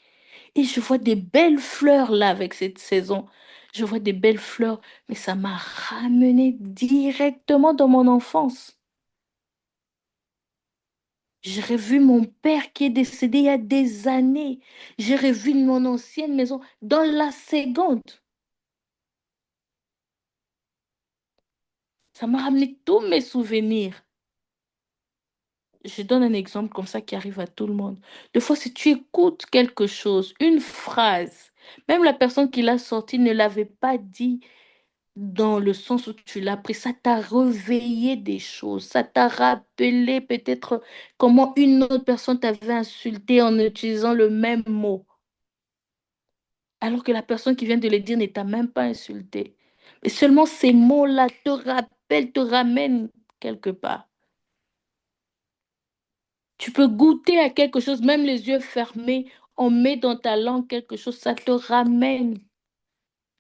et je vois des belles fleurs là avec cette saison. Je vois des belles fleurs, mais ça m'a ramené directement dans mon enfance. J'ai revu mon père qui est décédé il y a des années. J'ai revu mon ancienne maison dans la seconde. Ça m'a ramené tous mes souvenirs. Je donne un exemple comme ça qui arrive à tout le monde. Des fois, si tu écoutes quelque chose, une phrase, même la personne qui l'a sortie ne l'avait pas dit dans le sens où tu l'as pris, ça t'a réveillé des choses, ça t'a rappelé peut-être comment une autre personne t'avait insulté en utilisant le même mot, alors que la personne qui vient de le dire ne t'a même pas insulté. Mais seulement ces mots-là te rappellent, te ramènent quelque part. Tu peux goûter à quelque chose, même les yeux fermés, on met dans ta langue quelque chose, ça te ramène.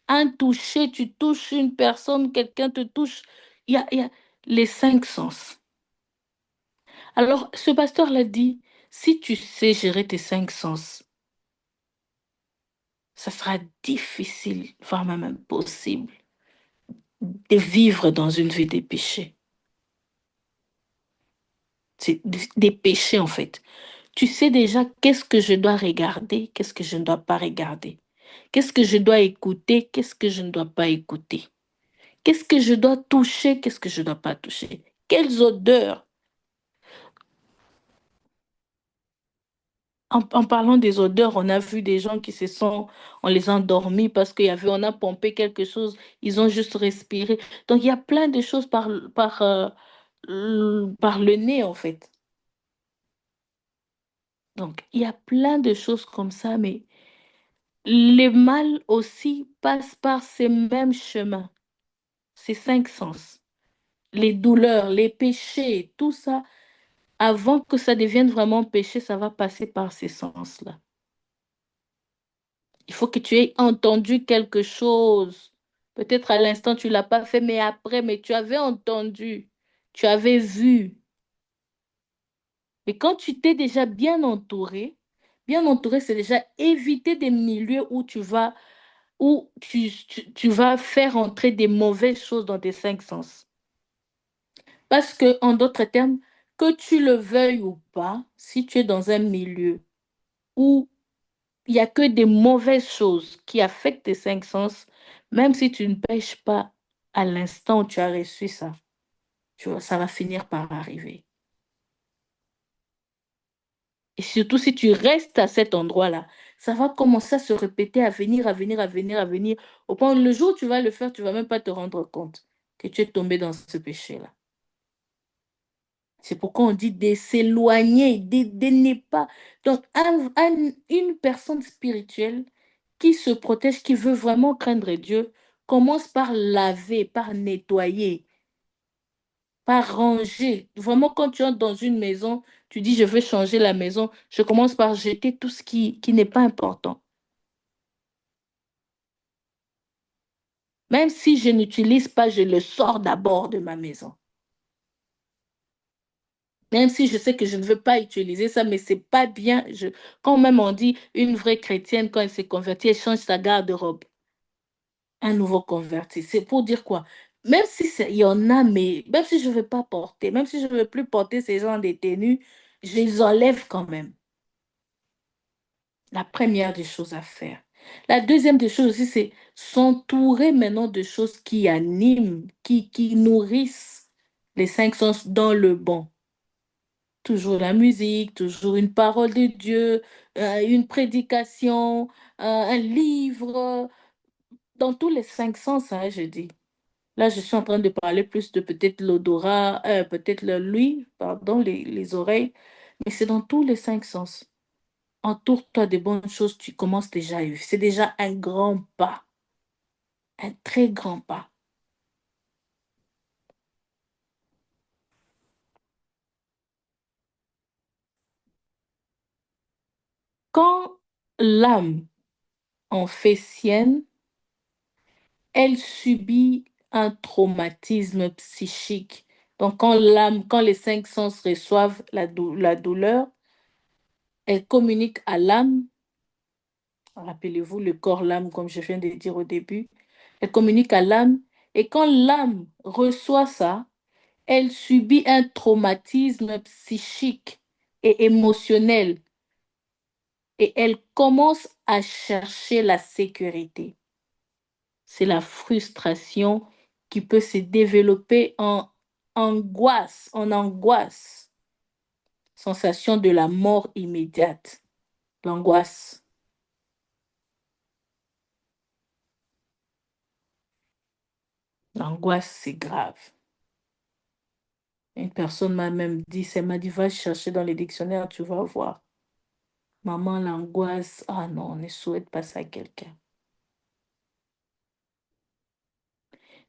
Un toucher, tu touches une personne, quelqu'un te touche. Il y a les cinq sens. Alors, ce pasteur l'a dit, si tu sais gérer tes cinq sens, ça sera difficile, voire même impossible, de vivre dans une vie des péchés. C'est des péchés, en fait. Tu sais déjà qu'est-ce que je dois regarder, qu'est-ce que je ne dois pas regarder. Qu'est-ce que je dois écouter, qu'est-ce que je ne dois pas écouter. Qu'est-ce que je dois toucher, qu'est-ce que je ne dois pas toucher. Quelles odeurs. En parlant des odeurs, on a vu des gens qui se sont, on les a endormis parce on a pompé quelque chose, ils ont juste respiré. Donc il y a plein de choses par le nez en fait. Donc il y a plein de choses comme ça, mais les mal aussi passent par ces mêmes chemins, ces cinq sens. Les douleurs, les péchés, tout ça, avant que ça devienne vraiment péché, ça va passer par ces sens-là. Il faut que tu aies entendu quelque chose. Peut-être à l'instant, tu ne l'as pas fait, mais après, mais tu avais entendu, tu avais vu. Mais quand tu t'es déjà bien entouré, c'est déjà éviter des milieux où tu vas faire entrer des mauvaises choses dans tes cinq sens. Parce que, en d'autres termes, que tu le veuilles ou pas, si tu es dans un milieu où il n'y a que des mauvaises choses qui affectent tes cinq sens, même si tu ne pêches pas à l'instant où tu as reçu ça, tu vois, ça va finir par arriver. Et surtout si tu restes à cet endroit-là, ça va commencer à se répéter, à venir, à venir, à venir, à venir. Au point où le jour où tu vas le faire, tu ne vas même pas te rendre compte que tu es tombé dans ce péché-là. C'est pourquoi on dit de s'éloigner, de ne pas. Donc, une personne spirituelle qui se protège, qui veut vraiment craindre Dieu, commence par laver, par nettoyer, par ranger. Vraiment, quand tu entres dans une maison, tu dis, je veux changer la maison, je commence par jeter tout ce qui n'est pas important. Même si je n'utilise pas, je le sors d'abord de ma maison. Même si je sais que je ne veux pas utiliser ça, mais c'est pas bien. Quand même on dit une vraie chrétienne, quand elle s'est convertie, elle change sa garde-robe. Un nouveau converti. C'est pour dire quoi? Même si il y en a, mais même si je ne veux pas porter, même si je ne veux plus porter ces gens des tenues, je les enlève quand même. La première des choses à faire. La deuxième des choses aussi, c'est s'entourer maintenant de choses qui animent, qui nourrissent les cinq sens dans le bon. Toujours la musique, toujours une parole de Dieu, une prédication, un livre, dans tous les cinq sens, hein, je dis. Là, je suis en train de parler plus de peut-être l'odorat, peut-être l'ouïe, pardon, les oreilles, mais c'est dans tous les cinq sens. Entoure-toi de bonnes choses, tu commences déjà à vivre. C'est déjà un grand pas, un très grand pas. Quand l'âme en fait sienne, elle subit un traumatisme psychique. Donc, quand les cinq sens reçoivent la douleur, Elle communique à l'âme. Rappelez-vous le corps, l'âme, comme je viens de dire au début. Elle communique à l'âme. Et quand l'âme reçoit ça, elle subit un traumatisme psychique et émotionnel. Et elle commence à chercher la sécurité. C'est la frustration qui peut se développer en angoisse, sensation de la mort immédiate, l'angoisse. L'angoisse, c'est grave. Une personne m'a même dit, elle m'a dit, va chercher dans les dictionnaires, tu vas voir. Maman, l'angoisse, ah non, on ne souhaite pas ça à quelqu'un.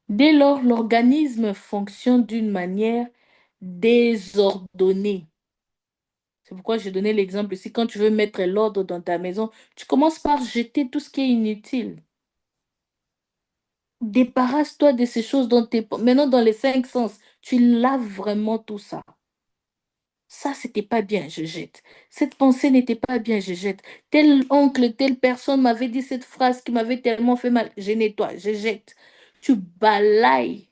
Dès lors, l'organisme fonctionne d'une manière désordonnée. C'est pourquoi je donnais l'exemple ici. Quand tu veux mettre l'ordre dans ta maison, tu commences par jeter tout ce qui est inutile. Débarrasse-toi de ces choses dont tu Maintenant, dans les cinq sens, tu laves vraiment tout ça. Ça, c'était pas bien, je jette. Cette pensée n'était pas bien, je jette. Tel oncle, telle personne m'avait dit cette phrase qui m'avait tellement fait mal. Je nettoie, je jette. Tu balayes,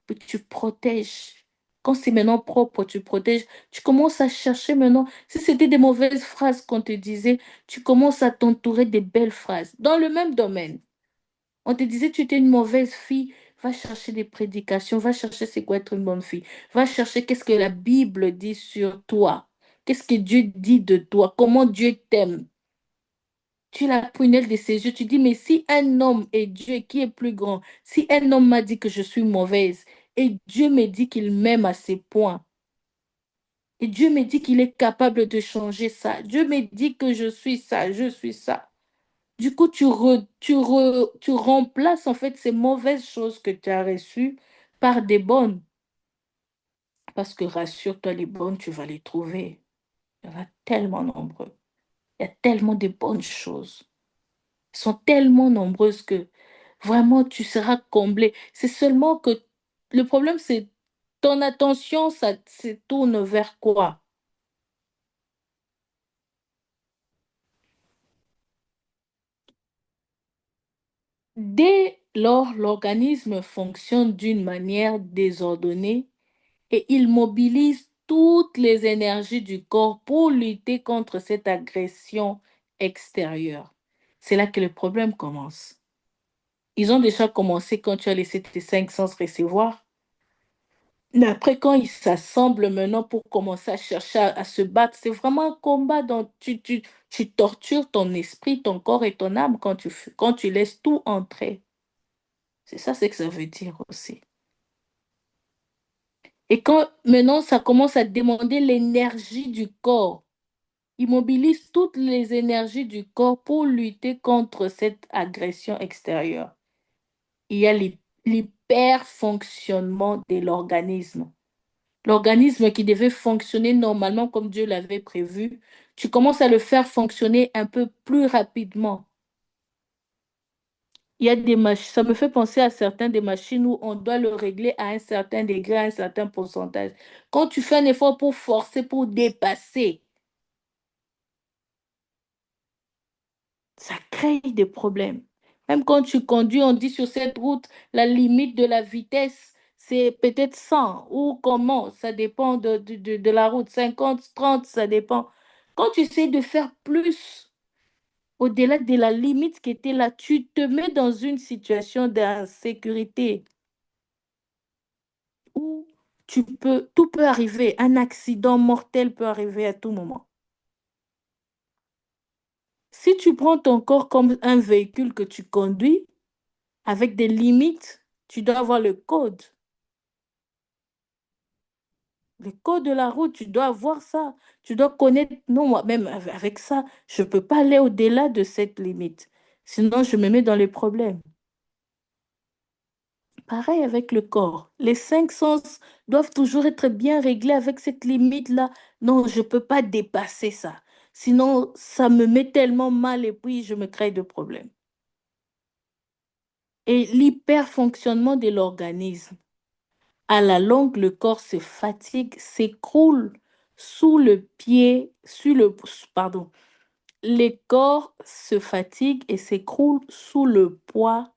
puis tu protèges. Quand c'est maintenant propre, tu protèges. Tu commences à chercher maintenant. Si c'était des mauvaises phrases qu'on te disait, tu commences à t'entourer des belles phrases. Dans le même domaine. On te disait tu étais une mauvaise fille, va chercher des prédications, va chercher c'est quoi être une bonne fille, va chercher qu'est-ce que la Bible dit sur toi, qu'est-ce que Dieu dit de toi, comment Dieu t'aime. Tu es la prunelle de ses yeux, tu dis, mais si un homme est Dieu, qui est plus grand? Si un homme m'a dit que je suis mauvaise et Dieu me dit qu'il m'aime à ces points, et Dieu me dit qu'il est capable de changer ça, Dieu me dit que je suis ça, je suis ça. Du coup, tu remplaces en fait ces mauvaises choses que tu as reçues par des bonnes. Parce que rassure-toi, les bonnes, tu vas les trouver. Il y en a tellement nombreux. Il y a tellement de bonnes choses. Elles sont tellement nombreuses que vraiment tu seras comblé. C'est seulement que le problème, c'est ton attention, ça se tourne vers quoi? Dès lors, l'organisme fonctionne d'une manière désordonnée et il mobilise toutes les énergies du corps pour lutter contre cette agression extérieure. C'est là que le problème commence. Ils ont déjà commencé quand tu as laissé tes cinq sens recevoir. Mais après, quand ils s'assemblent maintenant pour commencer à chercher à se battre, c'est vraiment un combat dont tu tortures ton esprit, ton corps et ton âme quand tu laisses tout entrer. C'est ça, c'est que ça veut dire aussi. Et quand maintenant ça commence à demander l'énergie du corps, il mobilise toutes les énergies du corps pour lutter contre cette agression extérieure. Il y a l'hyperfonctionnement de l'organisme. L'organisme qui devait fonctionner normalement comme Dieu l'avait prévu, tu commences à le faire fonctionner un peu plus rapidement. Il y a des machines, ça me fait penser à certaines des machines où on doit le régler à un certain degré, à un certain pourcentage. Quand tu fais un effort pour forcer, pour dépasser, ça crée des problèmes. Même quand tu conduis, on dit sur cette route, la limite de la vitesse, c'est peut-être 100 ou comment, ça dépend de la route, 50, 30, ça dépend. Quand tu essaies de faire plus au-delà de la limite qui était là, tu te mets dans une situation d'insécurité où tout peut arriver, un accident mortel peut arriver à tout moment. Si tu prends ton corps comme un véhicule que tu conduis, avec des limites, tu dois avoir le code. Le code de la route, tu dois avoir ça. Tu dois connaître, non, moi-même avec ça, je ne peux pas aller au-delà de cette limite. Sinon, je me mets dans les problèmes. Pareil avec le corps. Les cinq sens doivent toujours être bien réglés avec cette limite-là. Non, je ne peux pas dépasser ça. Sinon, ça me met tellement mal et puis je me crée de problèmes. Et l'hyperfonctionnement de l'organisme. À la longue, le corps se fatigue, s'écroule Sous le pied, pardon, les corps se fatiguent et s'écroulent sous le poids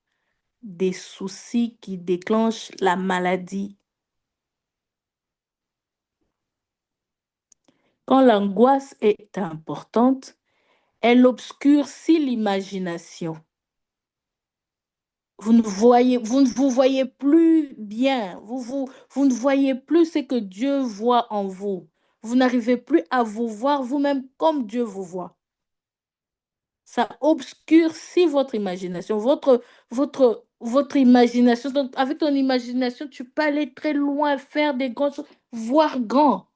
des soucis qui déclenchent la maladie. Quand l'angoisse est importante, elle obscurcit l'imagination. Vous ne vous voyez plus bien. Vous ne voyez plus ce que Dieu voit en vous. Vous n'arrivez plus à vous voir vous-même comme Dieu vous voit. Ça obscurcit votre imagination. Votre imagination. Donc, avec ton imagination, tu peux aller très loin, faire des grandes choses, voir grand.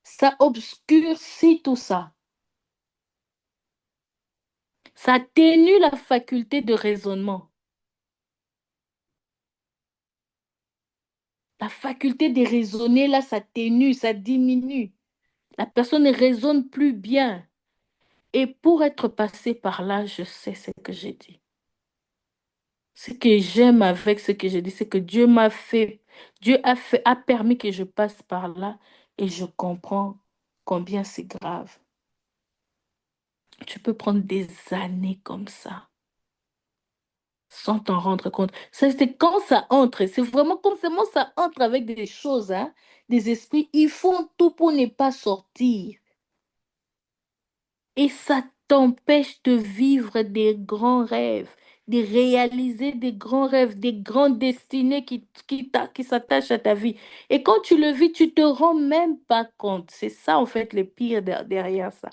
Ça obscurcit tout ça. Ça atténue la faculté de raisonnement. La faculté de raisonner, là, ça atténue, ça diminue. La personne ne raisonne plus bien. Et pour être passé par là, je sais ce que j'ai dit. Ce que j'aime avec ce que j'ai dit, c'est que Dieu a permis que je passe par là et je comprends combien c'est grave. Tu peux prendre des années comme ça sans t'en rendre compte. C'est quand ça entre, c'est vraiment comme ça entre avec des choses, hein, des esprits, ils font tout pour ne pas sortir. Et ça t'empêche de vivre des grands rêves, de réaliser des grands rêves, des grandes destinées qui s'attachent à ta vie. Et quand tu le vis, tu te rends même pas compte. C'est ça, en fait, le pire derrière ça.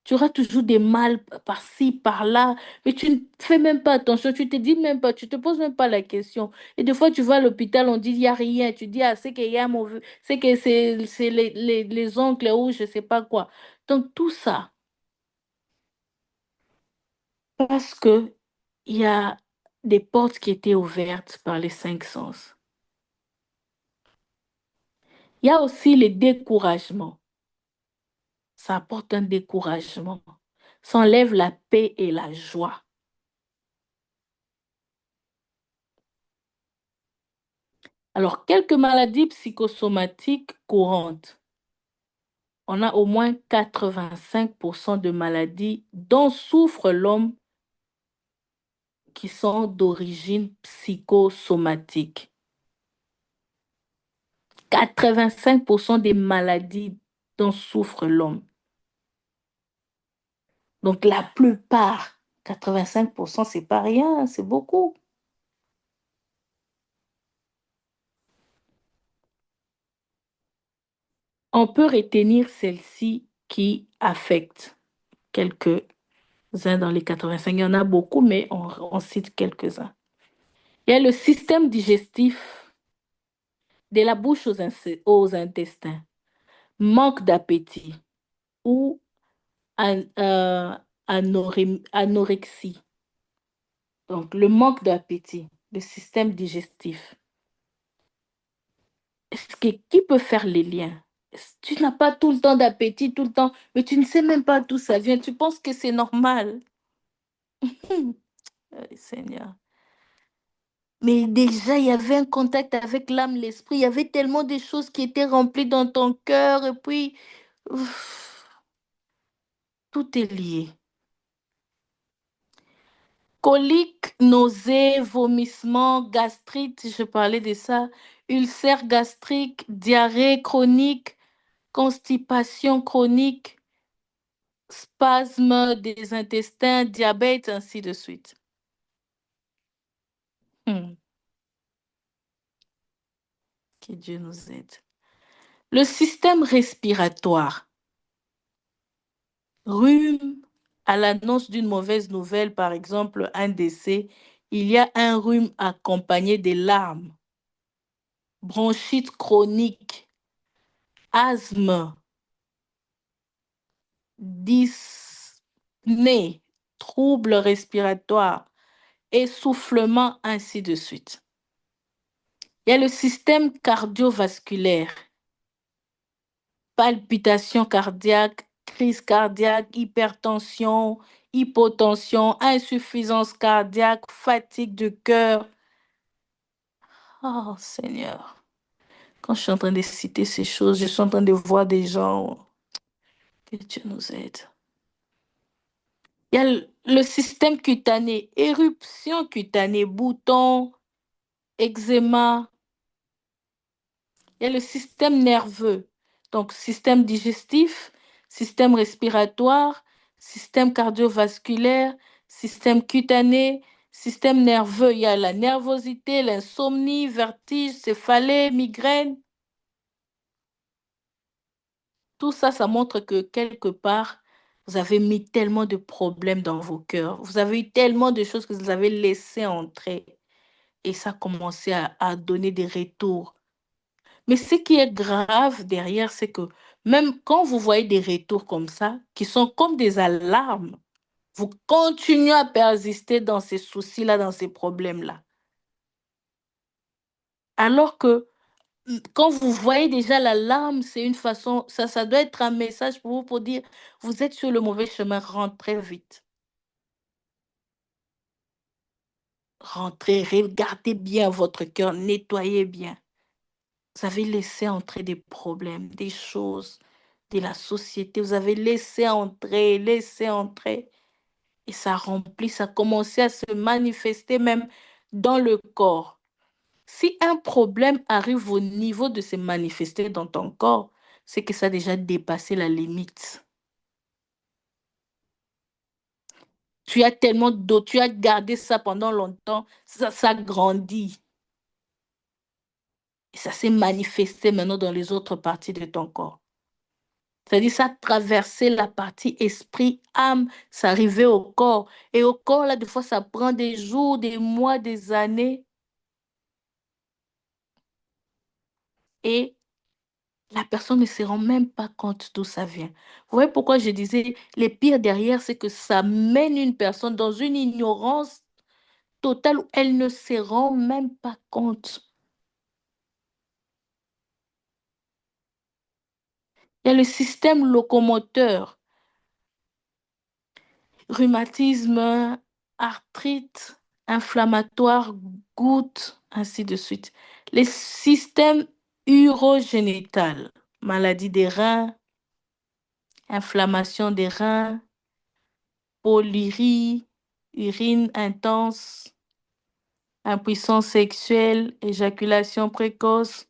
Tu auras toujours des mal par-ci, par-là, mais tu ne fais même pas attention, tu te dis même pas, tu te poses même pas la question. Et des fois, tu vas à l'hôpital, on dit, il n'y a rien. Tu dis, ah, c'est qu'il y a mauvais, c'est que c'est les oncles ou je sais pas quoi. Donc, tout ça. Parce que il y a des portes qui étaient ouvertes par les cinq sens. Il y a aussi le découragement. Ça apporte un découragement. Ça enlève la paix et la joie. Alors, quelques maladies psychosomatiques courantes. On a au moins 85% de maladies dont souffre l'homme qui sont d'origine psychosomatique. 85% des maladies dont souffre l'homme. Donc la plupart, 85%, c'est pas rien, c'est beaucoup. On peut retenir celles-ci qui affectent quelques-uns dans les 85. Il y en a beaucoup, mais on cite quelques-uns. Il y a le système digestif de la bouche aux intestins, manque d'appétit ou anorexie. Donc le manque d'appétit, le système digestif. Qui peut faire les liens? Tu n'as pas tout le temps d'appétit, tout le temps, mais tu ne sais même pas d'où ça vient. Tu penses que c'est normal. Seigneur. Mais déjà, il y avait un contact avec l'âme, l'esprit. Il y avait tellement de choses qui étaient remplies dans ton cœur. Et puis, ouf, tout est lié. Coliques, nausées, vomissements, gastrite, je parlais de ça. Ulcère gastrique, diarrhée chronique, constipation chronique, spasme des intestins, diabète, ainsi de suite. Hmm, Que Dieu nous aide. Le système respiratoire. Rhume, à l'annonce d'une mauvaise nouvelle, par exemple un décès, il y a un rhume accompagné des larmes. Bronchite chronique, asthme, dyspnée, troubles respiratoires, essoufflement, ainsi de suite. Il y a le système cardiovasculaire, palpitations cardiaques, crise cardiaque, hypertension, hypotension, insuffisance cardiaque, fatigue du cœur. Oh Seigneur. Quand je suis en train de citer ces choses, je suis en train de voir des gens. Que Dieu nous aide. Il y a le système cutané, éruption cutanée, boutons, eczéma. Il y a le système nerveux, donc système digestif, système respiratoire, système cardiovasculaire, système cutané, système nerveux. Il y a la nervosité, l'insomnie, vertige, céphalée, migraine. Tout ça, ça montre que quelque part, vous avez mis tellement de problèmes dans vos cœurs. Vous avez eu tellement de choses que vous avez laissées entrer. Et ça a commencé à donner des retours. Mais ce qui est grave derrière, c'est que même quand vous voyez des retours comme ça, qui sont comme des alarmes, vous continuez à persister dans ces soucis-là, dans ces problèmes-là. Alors que quand vous voyez déjà l'alarme, c'est une façon, ça doit être un message pour vous pour dire, vous êtes sur le mauvais chemin, rentrez vite. Rentrez, regardez bien votre cœur, nettoyez bien. Vous avez laissé entrer des problèmes, des choses de la société. Vous avez laissé entrer. Et ça remplit, ça a commencé à se manifester même dans le corps. Si un problème arrive au niveau de se manifester dans ton corps, c'est que ça a déjà dépassé la limite. Tu as tellement d'eau, tu as gardé ça pendant longtemps, ça grandit. Et ça s'est manifesté maintenant dans les autres parties de ton corps. C'est-à-dire, ça traversait la partie esprit, âme, ça arrivait au corps. Et au corps, là, des fois, ça prend des jours, des mois, des années. Et la personne ne se rend même pas compte d'où ça vient. Vous voyez pourquoi je disais, le pire derrière, c'est que ça mène une personne dans une ignorance totale où elle ne se rend même pas compte. Il y a le système locomoteur, rhumatisme, arthrite, inflammatoire, gouttes, ainsi de suite. Les systèmes urogénital, maladie des reins, inflammation des reins, polyurie, urine intense, impuissance sexuelle, éjaculation précoce,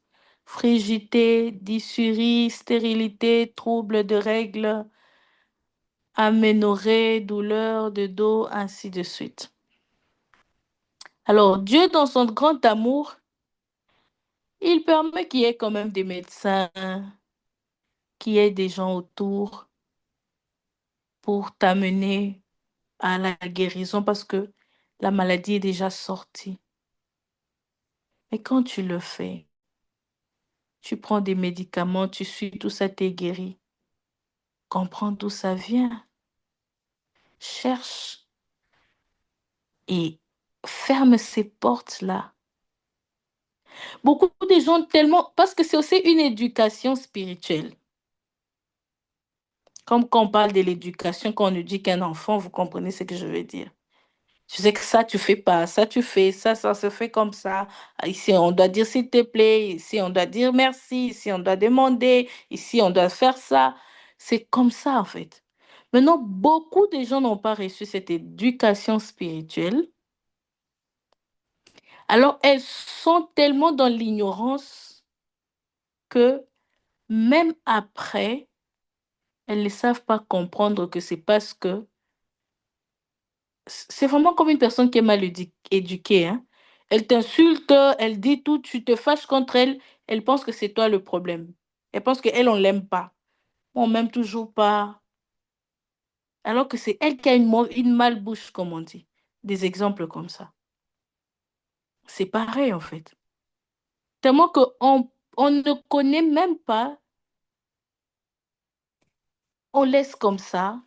frigidité, dysurie, stérilité, troubles de règles, aménorrhée, douleur de dos, ainsi de suite. Alors, Dieu, dans son grand amour, il permet qu'il y ait quand même des médecins, qu'il y ait des gens autour pour t'amener à la guérison parce que la maladie est déjà sortie. Mais quand tu le fais, tu prends des médicaments, tu suis tout ça, t'es guéri. Comprends d'où ça vient. Cherche et ferme ces portes-là. Beaucoup de gens tellement, parce que c'est aussi une éducation spirituelle. Comme quand on parle de l'éducation, quand on éduque un enfant, vous comprenez ce que je veux dire. Tu sais que ça, tu fais pas, ça, tu fais, ça se fait comme ça. Ici, on doit dire s'il te plaît, ici, on doit dire merci, ici, on doit demander, ici, on doit faire ça. C'est comme ça, en fait. Maintenant, beaucoup de gens n'ont pas reçu cette éducation spirituelle. Alors, elles sont tellement dans l'ignorance que même après, elles ne savent pas comprendre que c'est parce que c'est vraiment comme une personne qui est mal éduquée, hein. Elle t'insulte, elle dit tout, tu te fâches contre elle, elle pense que c'est toi le problème. Elle pense qu'elle, on l'aime pas. On m'aime toujours pas. Alors que c'est elle qui a une malbouche, comme on dit. Des exemples comme ça. C'est pareil, en fait. Tellement on ne connaît même pas, on laisse comme ça,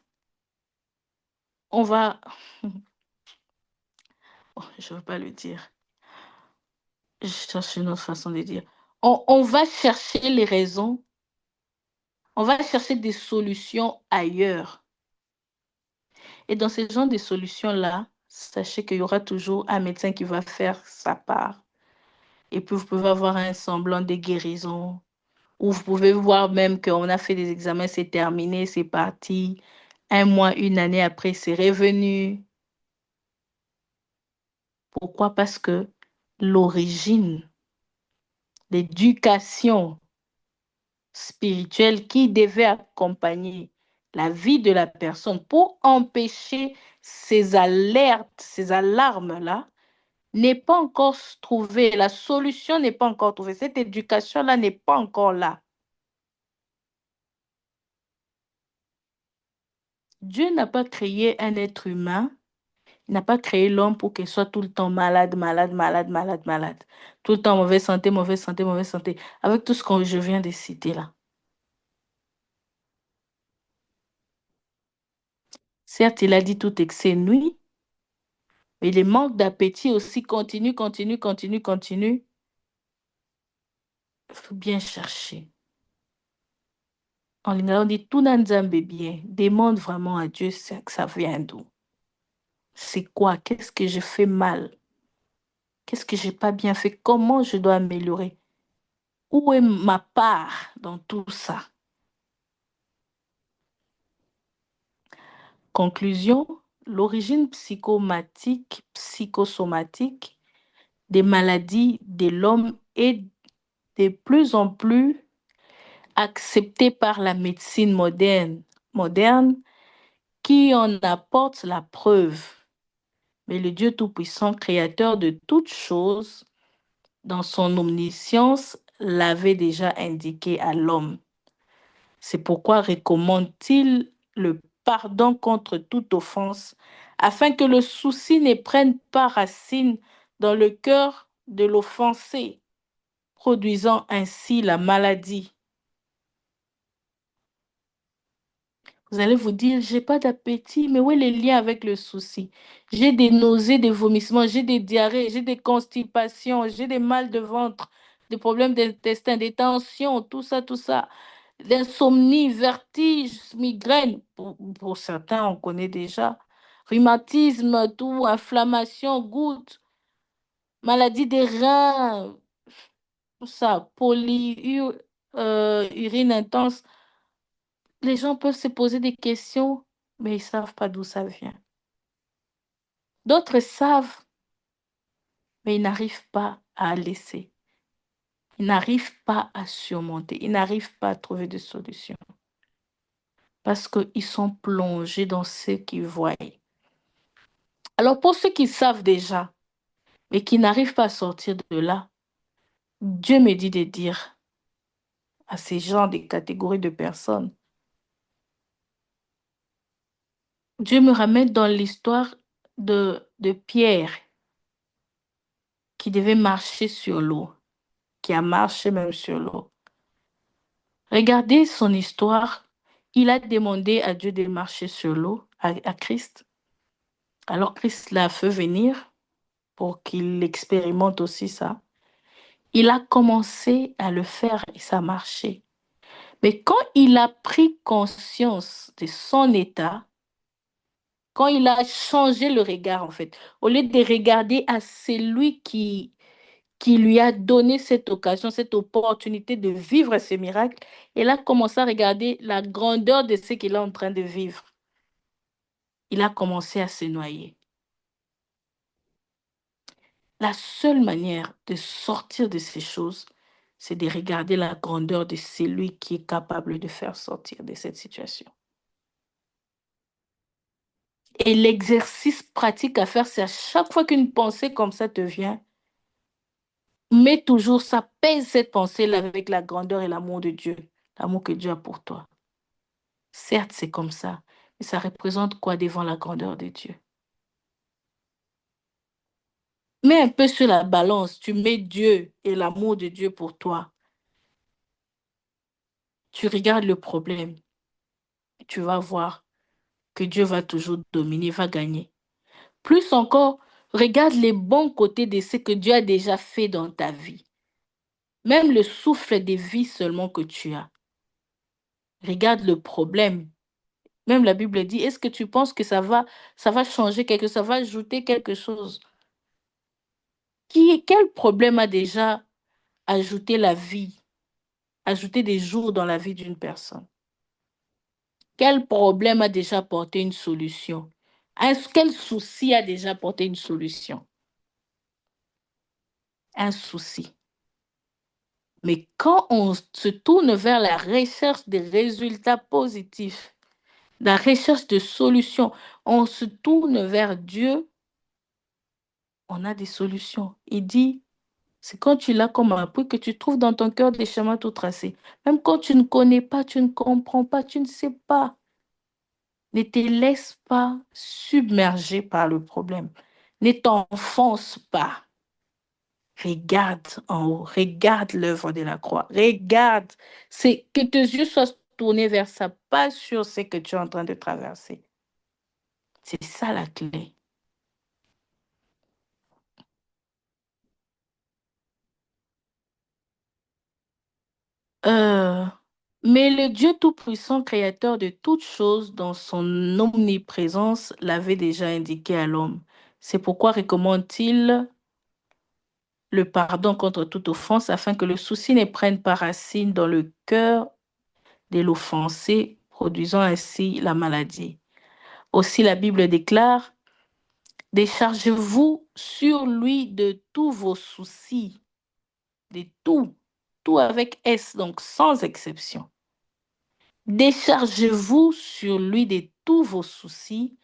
on va... Oh, je ne veux pas le dire. Je cherche une autre façon de dire. On va chercher les raisons, on va chercher des solutions ailleurs. Et dans ce genre de solutions-là, sachez qu'il y aura toujours un médecin qui va faire sa part. Et puis, vous pouvez avoir un semblant de guérison. Ou vous pouvez voir même qu'on a fait des examens, c'est terminé, c'est parti. Un mois, une année après, c'est revenu. Pourquoi? Parce que l'origine, l'éducation spirituelle qui devait accompagner la vie de la personne pour empêcher ces alertes, ces alarmes-là, n'est pas encore trouvée. La solution n'est pas encore trouvée. Cette éducation-là n'est pas encore là. Dieu n'a pas créé un être humain. Il n'a pas créé l'homme pour qu'il soit tout le temps malade, malade, malade, malade, malade. Tout le temps mauvaise santé, mauvaise santé, mauvaise santé. Avec tout ce que je viens de citer là. Certes, il a dit tout excès nuit, mais les manques d'appétit aussi continuent, continuent, continuent, continuent. Il faut bien chercher. En lingala, on dit tout nzambe bien. Demande vraiment à Dieu ça vient d'où. C'est quoi? Qu'est-ce que je fais mal? Qu'est-ce que j'ai pas bien fait? Comment je dois améliorer? Où est ma part dans tout ça? Conclusion, l'origine psychomatique, psychosomatique des maladies de l'homme est de plus en plus acceptée par la médecine moderne qui en apporte la preuve. Mais le Dieu Tout-Puissant, créateur de toutes choses, dans son omniscience, l'avait déjà indiqué à l'homme. C'est pourquoi recommande-t-il le pardon contre toute offense, afin que le souci ne prenne pas racine dans le cœur de l'offensé, produisant ainsi la maladie. Vous allez vous dire, j'ai pas d'appétit, mais où est le lien avec le souci? J'ai des nausées, des vomissements, j'ai des diarrhées, j'ai des constipations, j'ai des mal de ventre, des problèmes d'intestin, des tensions, tout ça. L'insomnie, vertige, migraine, pour certains, on connaît déjà. Rhumatisme, tout, inflammation, goutte, maladie des reins, tout ça, urine intense. Les gens peuvent se poser des questions, mais ils ne savent pas d'où ça vient. D'autres savent, mais ils n'arrivent pas à laisser. Ils n'arrivent pas à surmonter. Ils n'arrivent pas à trouver de solution. Parce qu'ils sont plongés dans ce qu'ils voient. Alors pour ceux qui savent déjà, mais qui n'arrivent pas à sortir de là, Dieu me dit de dire à ces gens, des catégories de personnes, Dieu me ramène dans l'histoire de Pierre qui devait marcher sur l'eau, qui a marché même sur l'eau. Regardez son histoire. Il a demandé à Dieu de marcher sur l'eau, à Christ. Alors Christ l'a fait venir pour qu'il expérimente aussi ça. Il a commencé à le faire et ça a marché. Mais quand il a pris conscience de son état, quand il a changé le regard, en fait, au lieu de regarder à celui qui lui a donné cette occasion, cette opportunité de vivre ce miracle, il a commencé à regarder la grandeur de ce qu'il est en train de vivre. Il a commencé à se noyer. La seule manière de sortir de ces choses, c'est de regarder la grandeur de celui qui est capable de faire sortir de cette situation. Et l'exercice pratique à faire, c'est à chaque fois qu'une pensée comme ça te vient, mets toujours ça, pèse cette pensée-là avec la grandeur et l'amour de Dieu, l'amour que Dieu a pour toi. Certes, c'est comme ça, mais ça représente quoi devant la grandeur de Dieu? Mets un peu sur la balance, tu mets Dieu et l'amour de Dieu pour toi. Tu regardes le problème, tu vas voir que Dieu va toujours dominer, va gagner. Plus encore, regarde les bons côtés de ce que Dieu a déjà fait dans ta vie. Même le souffle de vie seulement que tu as. Regarde le problème. Même la Bible dit, est-ce que tu penses que ça va changer quelque chose, ça va ajouter quelque chose? Quel problème a déjà ajouté la vie, ajouté des jours dans la vie d'une personne? Quel problème a déjà apporté une solution? Quel souci a déjà apporté une solution? Un souci. Mais quand on se tourne vers la recherche des résultats positifs, la recherche de solutions, on se tourne vers Dieu, on a des solutions. Il dit, c'est quand tu l'as comme appui que tu trouves dans ton cœur des chemins tout tracés. Même quand tu ne connais pas, tu ne comprends pas, tu ne sais pas. Ne te laisse pas submerger par le problème. Ne t'enfonce pas. Regarde en haut, regarde l'œuvre de la croix, regarde, c'est que tes yeux soient tournés vers ça, pas sur ce que tu es en train de traverser. C'est ça la clé. Euh, mais le Dieu Tout-Puissant, créateur de toutes choses, dans son omniprésence, l'avait déjà indiqué à l'homme. C'est pourquoi recommande-t-il le pardon contre toute offense, afin que le souci ne prenne pas racine dans le cœur de l'offensé, produisant ainsi la maladie. Aussi, la Bible déclare, déchargez-vous sur lui de tous vos soucis, de tout, tout avec S, donc sans exception. Déchargez-vous sur lui de tous vos soucis,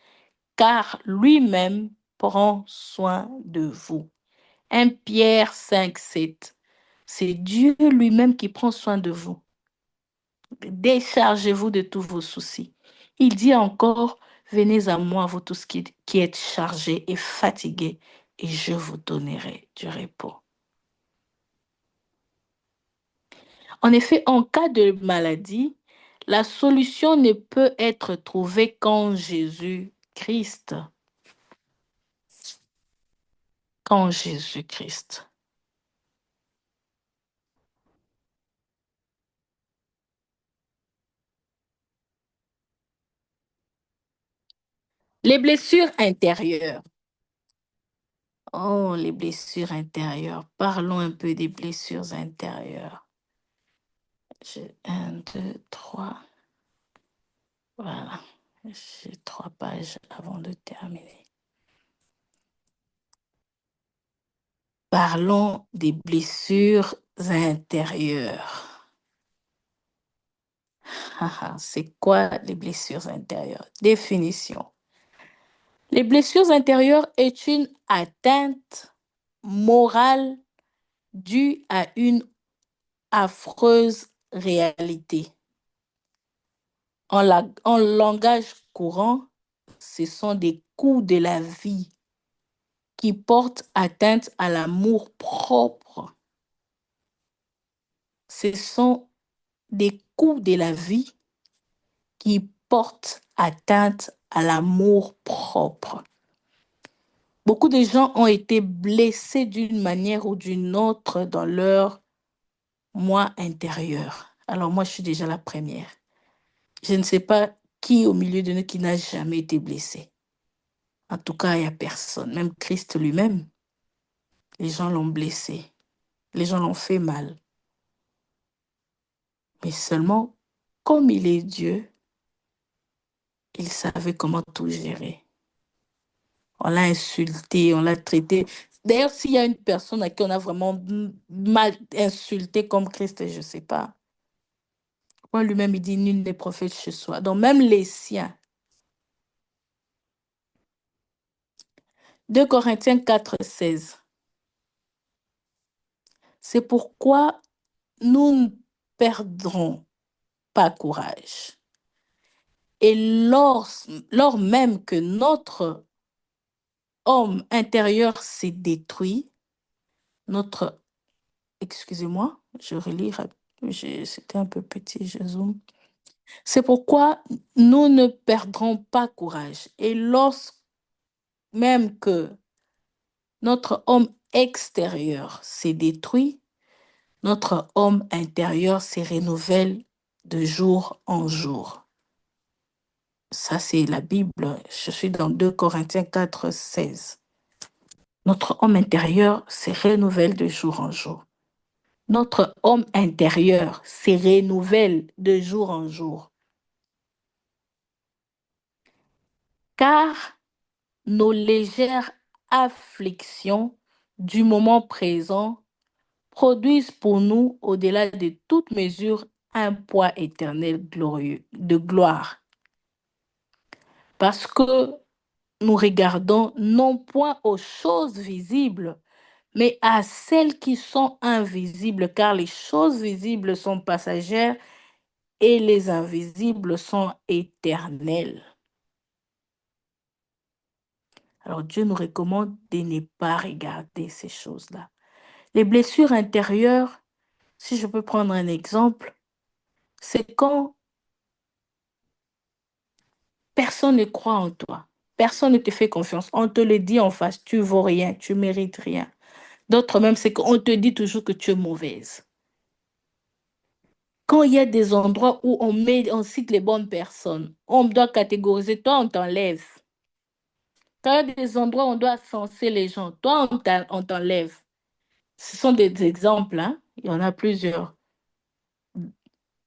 car lui-même prend soin de vous. 1 Pierre 5, 7. C'est Dieu lui-même qui prend soin de vous. Déchargez-vous de tous vos soucis. Il dit encore, venez à moi, vous tous qui êtes chargés et fatigués, et je vous donnerai du repos. En effet, en cas de maladie, la solution ne peut être trouvée qu'en Jésus-Christ. Qu'en Jésus-Christ. Les blessures intérieures. Oh, les blessures intérieures. Parlons un peu des blessures intérieures. Un, deux, trois. Voilà. J'ai 3 pages avant de terminer. Parlons des blessures intérieures. C'est quoi les blessures intérieures? Définition. Les blessures intérieures est une atteinte morale due à une affreuse réalité. En langage courant, ce sont des coups de la vie qui portent atteinte à l'amour propre. Ce sont des coups de la vie qui portent atteinte à l'amour propre. Beaucoup de gens ont été blessés d'une manière ou d'une autre dans leur moi intérieur. Alors moi, je suis déjà la première. Je ne sais pas qui au milieu de nous qui n'a jamais été blessé. En tout cas, il n'y a personne. Même Christ lui-même, les gens l'ont blessé. Les gens l'ont fait mal. Mais seulement, comme il est Dieu, il savait comment tout gérer. On l'a insulté, on l'a traité. D'ailleurs, s'il y a une personne à qui on a vraiment mal insulté comme Christ, je ne sais pas. Moi, lui-même, il dit, nul n'est prophète chez soi. Donc, même les siens. 2 Corinthiens 4, 16. C'est pourquoi nous ne perdrons pas courage. Et lors même que notre homme intérieur s'est détruit, notre, excusez-moi, je relis, c'était un peu petit, je zoome. C'est pourquoi nous ne perdrons pas courage. Et lorsque même que notre homme extérieur s'est détruit, notre homme intérieur se renouvelle de jour en jour. Ça, c'est la Bible. Je suis dans 2 Corinthiens 4, 16. Notre homme intérieur se renouvelle de jour en jour. Notre homme intérieur se renouvelle de jour en jour. Car nos légères afflictions du moment présent produisent pour nous, au-delà de toute mesure, un poids éternel glorieux, de gloire. Parce que nous regardons non point aux choses visibles, mais à celles qui sont invisibles, car les choses visibles sont passagères et les invisibles sont éternelles. Alors Dieu nous recommande de ne pas regarder ces choses-là. Les blessures intérieures, si je peux prendre un exemple, c'est quand personne ne croit en toi. Personne ne te fait confiance. On te le dit en face, tu vaux rien, tu mérites rien. D'autres même, c'est qu'on te dit toujours que tu es mauvaise. Quand il y a des endroits où on cite les bonnes personnes, on doit catégoriser, toi on t'enlève. Quand il y a des endroits où on doit censer les gens, toi on t'enlève. Ce sont des exemples, hein? Il y en a plusieurs.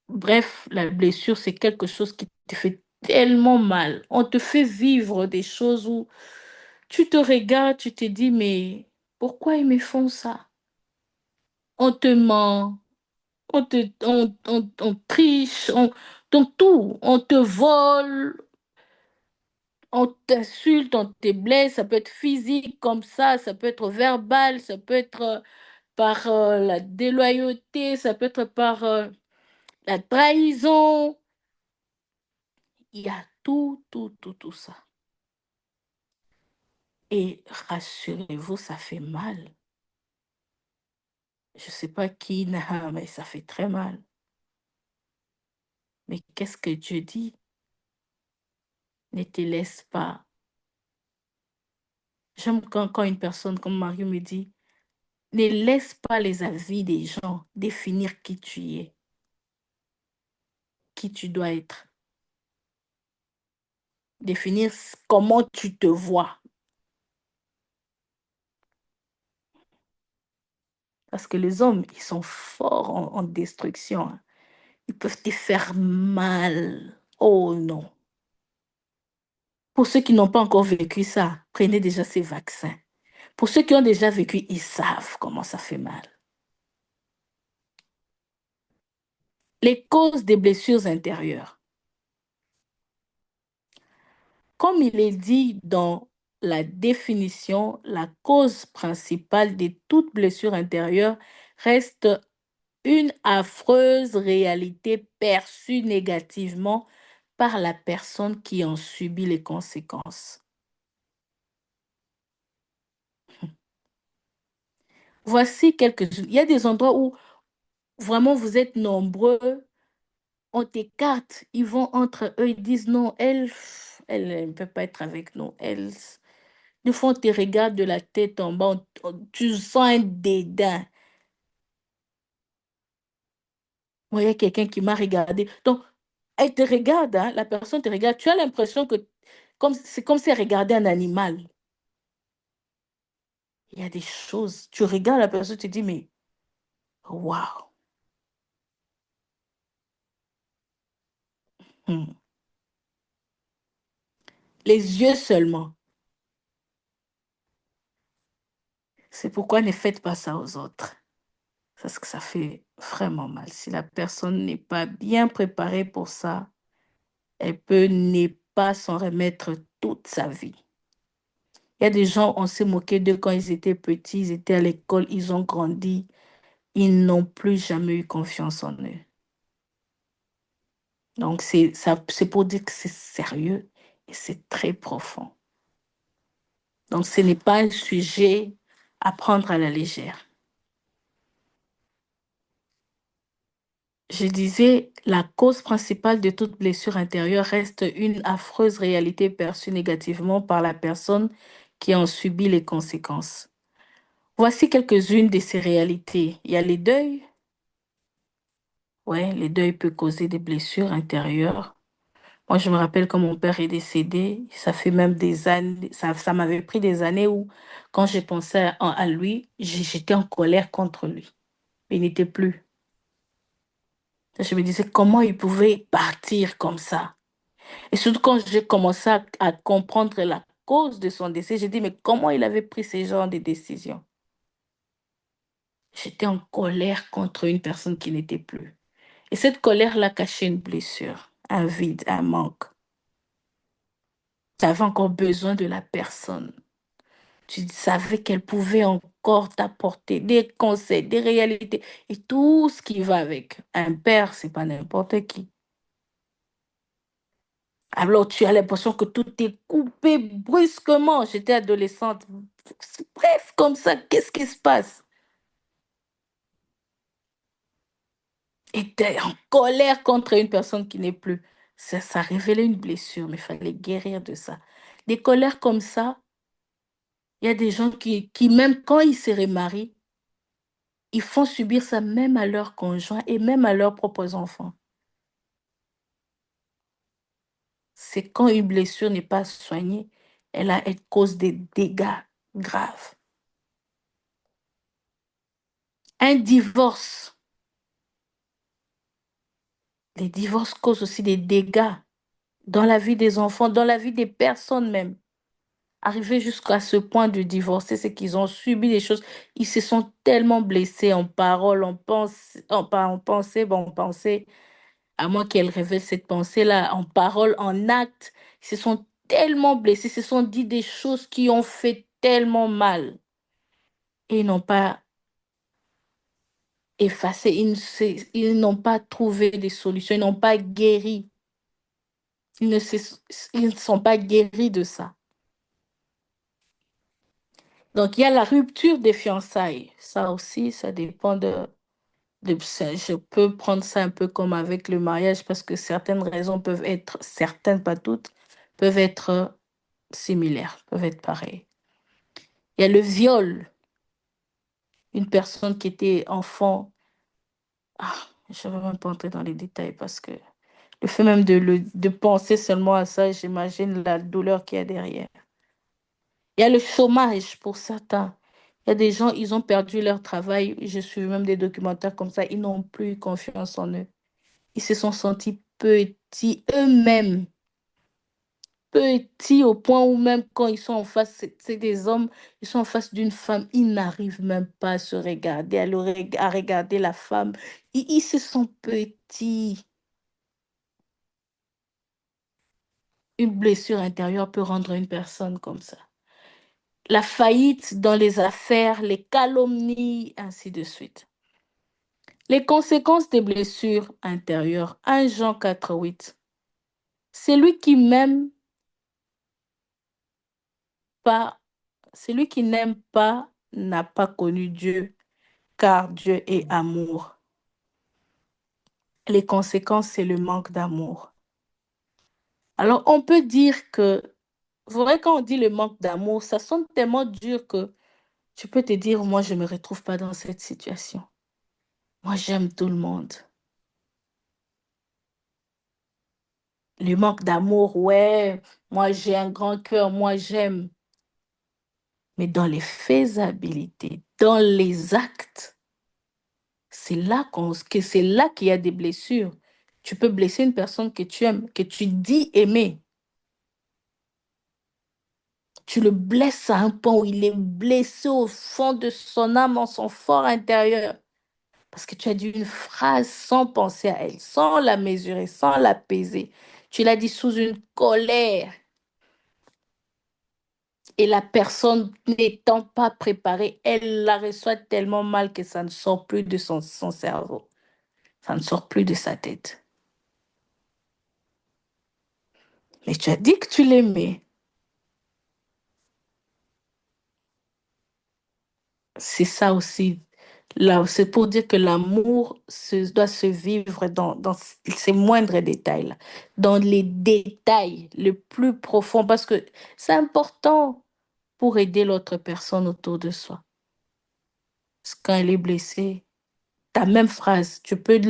Bref, la blessure, c'est quelque chose qui te fait tellement mal. On te fait vivre des choses où tu te regardes, tu te dis, mais pourquoi ils me font ça? On te ment, on triche, donc tout, on te vole, on t'insulte, on te blesse, ça peut être physique comme ça peut être verbal, ça peut être par la déloyauté, ça peut être par la trahison. Il y a tout ça. Et rassurez-vous, ça fait mal. Je ne sais pas qui n'a, mais ça fait très mal. Mais qu'est-ce que Dieu dit? Ne te laisse pas. J'aime quand une personne comme Mario me dit, ne laisse pas les avis des gens définir qui tu es, qui tu dois être, définir comment tu te vois. Parce que les hommes, ils sont forts en destruction, hein. Ils peuvent te faire mal. Oh non. Pour ceux qui n'ont pas encore vécu ça, prenez déjà ces vaccins. Pour ceux qui ont déjà vécu, ils savent comment ça fait mal. Les causes des blessures intérieures. Comme il est dit dans la définition, la cause principale de toute blessure intérieure reste une affreuse réalité perçue négativement par la personne qui en subit les conséquences. Voici quelques-unes. Il y a des endroits où vraiment vous êtes nombreux, on t'écarte, ils vont entre eux, ils disent non, elle ne peut pas être avec nous. Elle, des fois, on te regarde de la tête en bas, tu sens un dédain. Moi, il y a quelqu'un qui m'a regardé. Donc, elle te regarde, hein, la personne te regarde, tu as l'impression que c'est comme si elle regardait un animal. Il y a des choses, tu regardes la personne, tu te dis, mais waouh. Hmm. Les yeux seulement. C'est pourquoi ne faites pas ça aux autres. Parce que ça fait vraiment mal. Si la personne n'est pas bien préparée pour ça, elle peut ne pas s'en remettre toute sa vie. Il y a des gens, on s'est moqué d'eux quand ils étaient petits, ils étaient à l'école, ils ont grandi, ils n'ont plus jamais eu confiance en eux. Donc, c'est pour dire que c'est sérieux et c'est très profond. Donc, ce n'est pas un sujet à prendre à la légère. Je disais, la cause principale de toute blessure intérieure reste une affreuse réalité perçue négativement par la personne qui en subit les conséquences. Voici quelques-unes de ces réalités. Il y a les deuils. Ouais, les deuils peuvent causer des blessures intérieures. Moi, je me rappelle quand mon père est décédé, ça fait même des années, ça m'avait pris des années où, quand j'ai pensé à lui, j'étais en colère contre lui. Il n'était plus. Je me disais comment il pouvait partir comme ça. Et surtout quand j'ai commencé à comprendre la cause de son décès, j'ai dit, mais comment il avait pris ce genre de décision? J'étais en colère contre une personne qui n'était plus. Et cette colère l'a caché une blessure, un vide, un manque. Tu avais encore besoin de la personne. Tu savais qu'elle pouvait encore t'apporter des conseils, des réalités et tout ce qui va avec. Un père, c'est pas n'importe qui. Alors tu as l'impression que tout est coupé brusquement. J'étais adolescente. Bref, comme ça, qu'est-ce qui se passe? Et tu es en colère contre une personne qui n'est plus. Ça révélait une blessure, mais il fallait guérir de ça. Des colères comme ça, il y a des gens qui, même quand ils se remarient, ils font subir ça même à leurs conjoints et même à leurs propres enfants. C'est quand une blessure n'est pas soignée, elle cause des dégâts graves. Un divorce, les divorces causent aussi des dégâts dans la vie des enfants, dans la vie des personnes même. Arriver jusqu'à ce point de divorcer, c'est qu'ils ont subi des choses. Ils se sont tellement blessés en parole, pas en pensée, bon, en pensée, à moins qu'elle révèle cette pensée-là, en parole, en acte. Ils se sont tellement blessés, ils se sont dit des choses qui ont fait tellement mal. Et ils n'ont pas effacé, ils n'ont pas trouvé des solutions, ils n'ont pas guéri. Ils ne sont pas guéris de ça. Donc, il y a la rupture des fiançailles. Ça aussi, ça dépend je peux prendre ça un peu comme avec le mariage parce que certaines raisons peuvent être, certaines, pas toutes, peuvent être similaires, peuvent être pareilles. Il y a le viol. Une personne qui était enfant. Ah, je ne vais même pas entrer dans les détails parce que le fait même de penser seulement à ça, j'imagine la douleur qu'il y a derrière. Il y a le chômage pour certains. Il y a des gens, ils ont perdu leur travail. Je suis même des documentaires comme ça. Ils n'ont plus confiance en eux. Ils se sont sentis petits eux-mêmes. Petits au point où même quand ils sont en face, c'est des hommes, ils sont en face d'une femme, ils n'arrivent même pas à se regarder, à regarder la femme. Ils se sentent petits. Une blessure intérieure peut rendre une personne comme ça. La faillite dans les affaires, les calomnies, ainsi de suite. Les conséquences des blessures intérieures, 1 Jean 4,8. Celui qui m'aime pas, celui qui n'aime pas n'a pas connu Dieu, car Dieu est amour. Les conséquences, c'est le manque d'amour. Alors, on peut dire que, vrai, quand on dit le manque d'amour, ça sonne tellement dur que tu peux te dire, moi, je ne me retrouve pas dans cette situation. Moi, j'aime tout le monde. Le manque d'amour, ouais, moi, j'ai un grand cœur, moi, j'aime. Mais dans les faisabilités, dans les actes, c'est là que c'est là qu'il y a des blessures. Tu peux blesser une personne que tu aimes, que tu dis aimer. Tu le blesses à un point où il est blessé au fond de son âme, en son fort intérieur. Parce que tu as dit une phrase sans penser à elle, sans la mesurer, sans l'apaiser. Tu l'as dit sous une colère. Et la personne n'étant pas préparée, elle la reçoit tellement mal que ça ne sort plus de son cerveau. Ça ne sort plus de sa tête. Mais tu as dit que tu l'aimais. C'est ça aussi. Là, c'est pour dire que l'amour doit se vivre dans ces moindres détails-là, dans les détails les plus profonds, parce que c'est important pour aider l'autre personne autour de soi. Parce que quand elle est blessée, ta même phrase, tu peux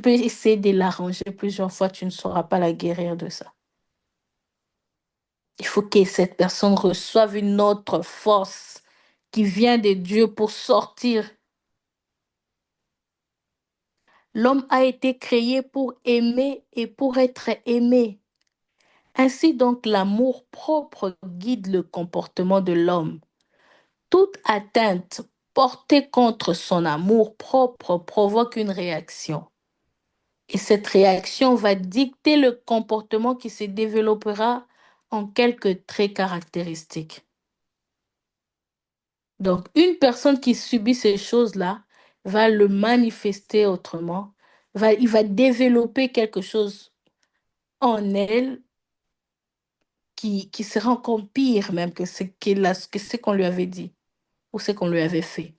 essayer de l'arranger plusieurs fois, tu ne sauras pas la guérir de ça. Il faut que cette personne reçoive une autre force qui vient de Dieu pour sortir. L'homme a été créé pour aimer et pour être aimé. Ainsi donc, l'amour propre guide le comportement de l'homme. Toute atteinte portée contre son amour propre provoque une réaction. Et cette réaction va dicter le comportement qui se développera en quelques traits caractéristiques. Donc, une personne qui subit ces choses-là va le manifester autrement, il va développer quelque chose en elle qui sera encore pire même que que ce qu'on lui avait dit ou ce qu'on lui avait fait.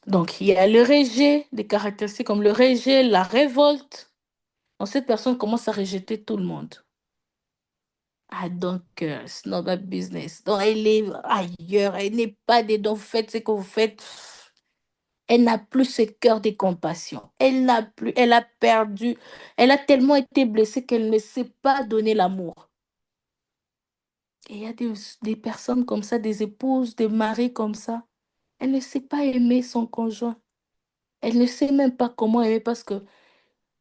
Donc, il y a le rejet, des caractéristiques comme le rejet, la révolte. Donc, cette personne commence à rejeter tout le monde. I don't care, it's not my business. Donc, elle est ailleurs, elle n'est pas dedans, vous faites ce que vous faites. Elle n'a plus ce cœur de compassion. Elle n'a plus, elle a perdu, elle a tellement été blessée qu'elle ne sait pas donner l'amour. Et il y a des personnes comme ça, des épouses, des maris comme ça. Elle ne sait pas aimer son conjoint. Elle ne sait même pas comment aimer parce que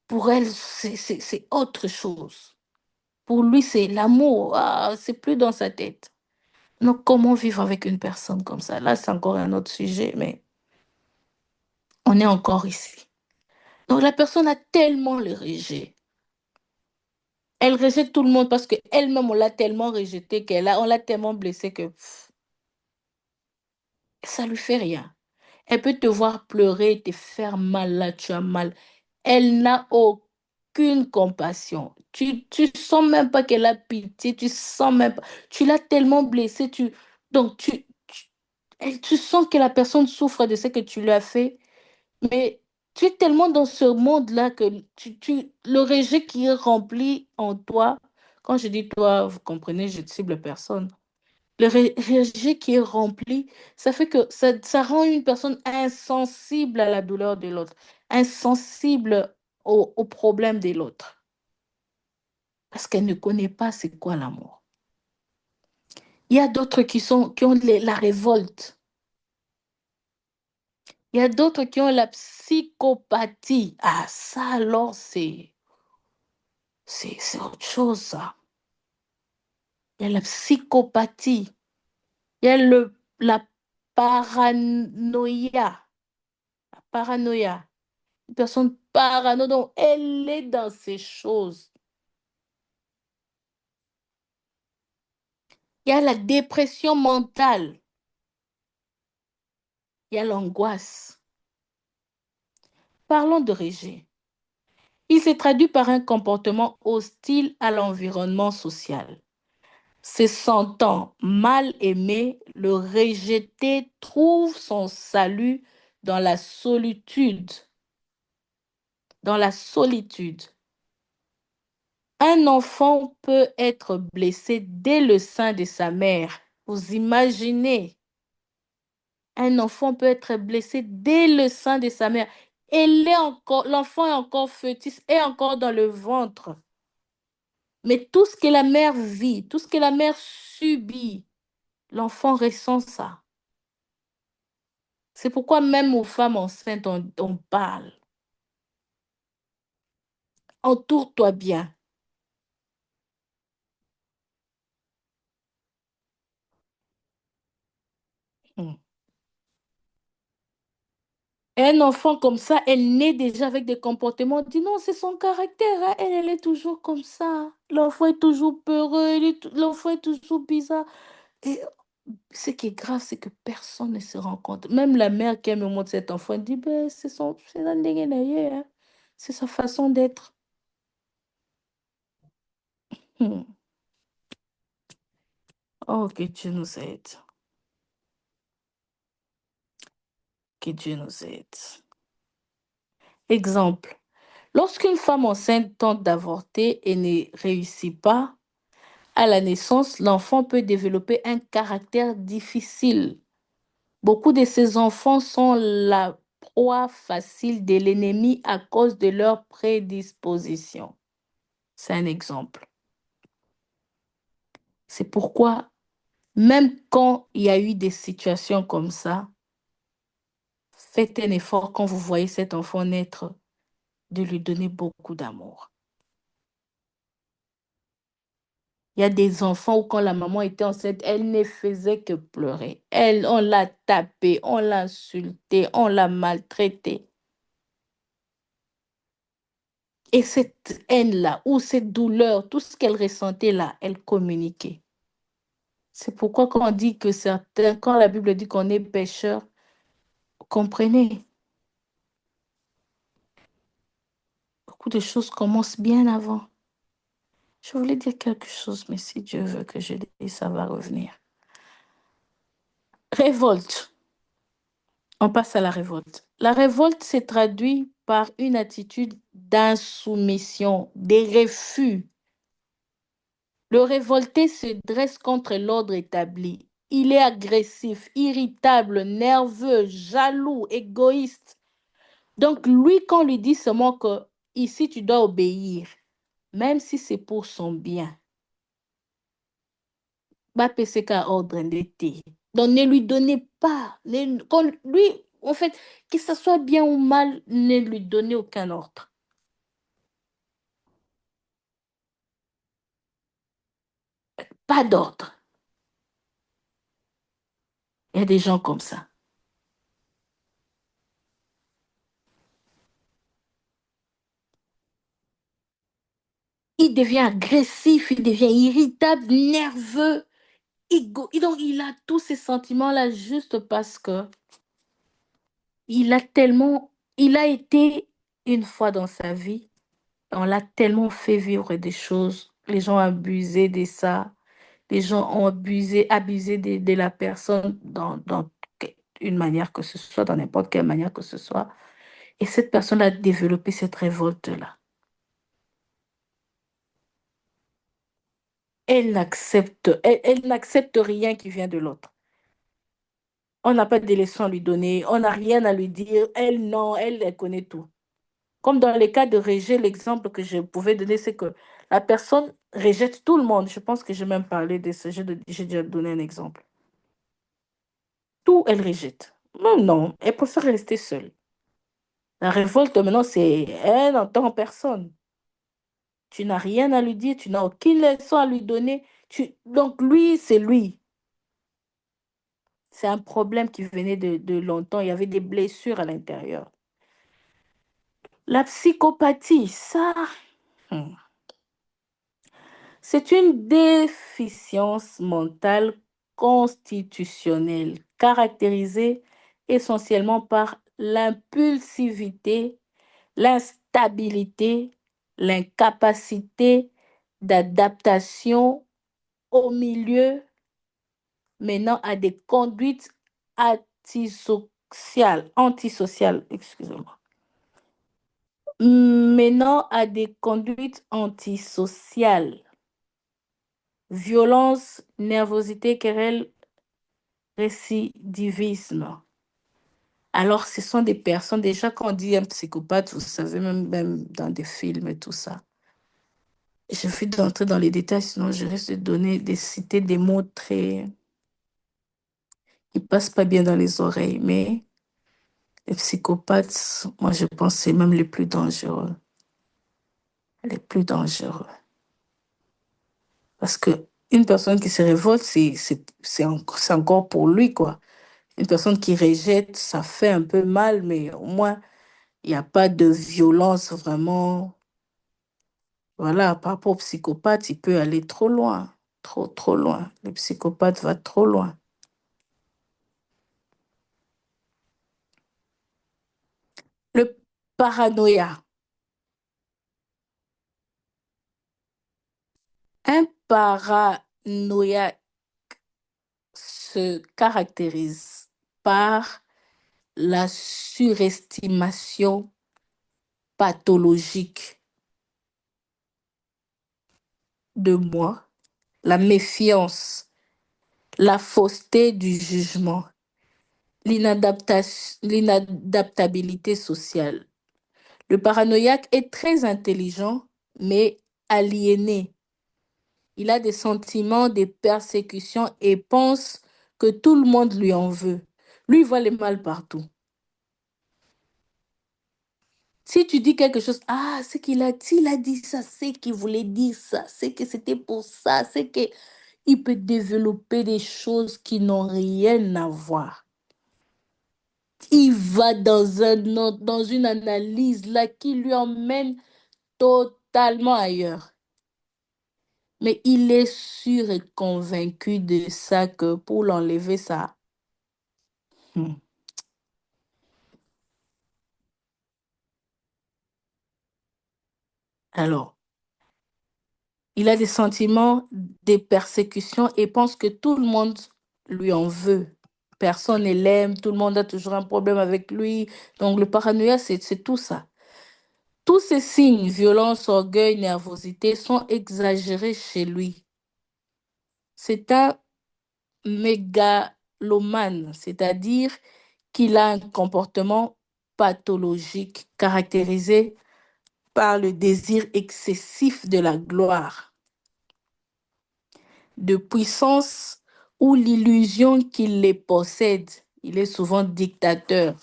pour elle, c'est autre chose. Pour lui, c'est l'amour. Ah, c'est plus dans sa tête. Donc, comment vivre avec une personne comme ça? Là, c'est encore un autre sujet, mais on est encore ici. Donc, la personne a tellement le rejet. Elle rejette tout le monde parce qu'elle-même, on l'a tellement rejetée on l'a tellement blessée que ça lui fait rien. Elle peut te voir pleurer et te faire mal là, tu as mal. Elle n'a aucune compassion. Tu sens même pas qu'elle a pitié, tu sens même pas. Tu l'as tellement blessée, donc tu sens que la personne souffre de ce que tu lui as fait, mais tu es tellement dans ce monde-là que le rejet qui est rempli en toi, quand je dis toi, vous comprenez, je ne cible personne. Le rejet qui est rempli, ça fait que ça rend une personne insensible à la douleur de l'autre, insensible aux problèmes de l'autre, parce qu'elle ne connaît pas c'est quoi l'amour. Il y a d'autres qui ont la révolte. Il y a d'autres qui ont la psychopathie. Ah, ça alors, c'est autre chose, ça. Il y a la psychopathie. Il y a la paranoïa. La paranoïa. Une personne parano, donc elle est dans ces choses. Il y a la dépression mentale, il y a l'angoisse. Parlons de rejet. Il se traduit par un comportement hostile à l'environnement social. Se sentant mal aimé, le rejeté trouve son salut dans la solitude. Dans la solitude. Un enfant peut être blessé dès le sein de sa mère. Vous imaginez, un enfant peut être blessé dès le sein de sa mère. L'enfant est encore fœtus, est encore dans le ventre. Mais tout ce que la mère vit, tout ce que la mère subit, l'enfant ressent ça. C'est pourquoi même aux femmes enceintes, on parle. Entoure-toi bien. Hmm. Un enfant comme ça, elle naît déjà avec des comportements. On dit non, c'est son caractère, hein. Elle est toujours comme ça. L'enfant est toujours peureux, l'enfant est toujours bizarre. Et ce qui est grave, c'est que personne ne se rend compte. Même la mère qui me montre cet enfant elle dit, ben, c'est la ndenge na ye, hein. C'est sa façon d'être. Hmm. Oh, que Dieu nous aide. Que Dieu nous aide. Exemple. Lorsqu'une femme enceinte tente d'avorter et ne réussit pas, à la naissance, l'enfant peut développer un caractère difficile. Beaucoup de ces enfants sont la proie facile de l'ennemi à cause de leur prédisposition. C'est un exemple. C'est pourquoi, même quand il y a eu des situations comme ça, faites un effort quand vous voyez cet enfant naître de lui donner beaucoup d'amour. Il y a des enfants où quand la maman était enceinte, elle ne faisait que pleurer. Elle, on l'a tapée, on l'a insultée, on l'a maltraitée. Et cette haine-là, ou cette douleur, tout ce qu'elle ressentait là, elle communiquait. C'est pourquoi quand on dit que certains, quand la Bible dit qu'on est pécheur, comprenez, beaucoup de choses commencent bien avant. Je voulais dire quelque chose, mais si Dieu veut que je dise, ça va revenir. Révolte. On passe à la révolte. La révolte se traduit par une attitude d'insoumission, de refus. Le révolté se dresse contre l'ordre établi. Il est agressif, irritable, nerveux, jaloux, égoïste. Donc lui, quand on lui dit seulement que ici tu dois obéir, même si c'est pour son bien, bah c'est qu'à ordre d'été. Donc ne lui donnez pas, quand lui, en fait, que ce soit bien ou mal, ne lui donnez aucun ordre. Pas d'ordre. Il y a des gens comme ça. Il devient agressif, il devient irritable, nerveux, donc il a tous ces sentiments-là juste parce que il a été une fois dans sa vie, on l'a tellement fait vivre des choses, les gens ont abusé de ça, les gens ont abusé de la personne dans une manière que ce soit, dans n'importe quelle manière que ce soit. Et cette personne a développé cette révolte-là. Elle n'accepte rien qui vient de l'autre. On n'a pas de leçons à lui donner, on n'a rien à lui dire. Elle, non, elle connaît tout. Comme dans les cas de rejet, l'exemple que je pouvais donner, c'est que la personne rejette tout le monde. Je pense que j'ai même parlé de ce jeu, j'ai déjà donné un exemple. Tout, elle rejette. Non, non, elle préfère rester seule. La révolte, maintenant, c'est elle n'entend personne. Tu n'as rien à lui dire, tu n'as aucune leçon à lui donner. Donc, lui, c'est lui. C'est un problème qui venait de longtemps. Il y avait des blessures à l'intérieur. La psychopathie, ça, hmm, c'est une déficience mentale constitutionnelle caractérisée essentiellement par l'impulsivité, l'instabilité, l'incapacité d'adaptation au milieu menant à des conduites antisociales, excusez-moi, menant à des conduites antisociales, violence, nervosité, querelle, récidivisme. Alors, ce sont des personnes, déjà quand on dit un psychopathe, vous savez, même dans des films et tout ça. Je vais d'entrer dans les détails, sinon je risque de donner, de citer des mots très, qui passent pas bien dans les oreilles, mais les psychopathes, moi je pense que c'est même les plus dangereux. Les plus dangereux. Parce que une personne qui se révolte, c'est encore pour lui, quoi. Une personne qui rejette, ça fait un peu mal, mais au moins, il n'y a pas de violence vraiment. Voilà, par rapport au psychopathe, il peut aller trop loin. Trop, trop loin. Le psychopathe va trop loin. Le paranoïa. Un paranoïaque se caractérise par la surestimation pathologique de moi, la méfiance, la fausseté du jugement, l'inadaptabilité sociale. Le paranoïaque est très intelligent, mais aliéné. Il a des sentiments, des persécutions et pense que tout le monde lui en veut. Lui, il voit le mal partout. Si tu dis quelque chose, ah, c'est qu'il a dit, il a dit ça, c'est qu'il voulait dire ça, c'est que c'était pour ça, c'est que il peut développer des choses qui n'ont rien à voir. Il va dans une analyse là qui lui emmène totalement ailleurs. Mais il est sûr et convaincu de ça que pour l'enlever, ça. Hmm. Alors, il a des sentiments, des persécutions et pense que tout le monde lui en veut. Personne ne l'aime, tout le monde a toujours un problème avec lui. Donc, le paranoïa, c'est tout ça. Tous ces signes, violence, orgueil, nervosité, sont exagérés chez lui. C'est un mégalomane, c'est-à-dire qu'il a un comportement pathologique caractérisé par le désir excessif de la gloire, de puissance ou l'illusion qu'il les possède. Il est souvent dictateur.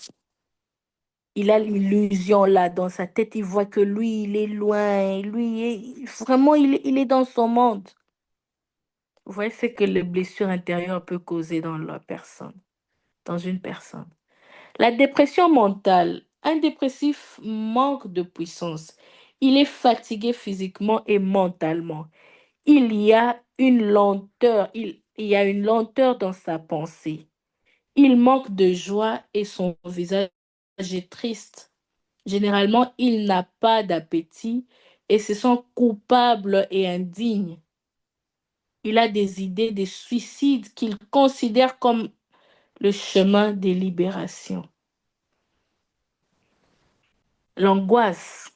Il a l'illusion là dans sa tête, il voit que lui, il est loin, vraiment, il est dans son monde. Vous voyez ce que les blessures intérieures peuvent causer dans la personne, dans une personne. La dépression mentale. Un dépressif manque de puissance. Il est fatigué physiquement et mentalement. Il y a une lenteur, il y a une lenteur dans sa pensée. Il manque de joie et son visage est triste. Généralement, il n'a pas d'appétit et se sent coupable et indigne. Il a des idées de suicide qu'il considère comme le chemin des libérations. L'angoisse.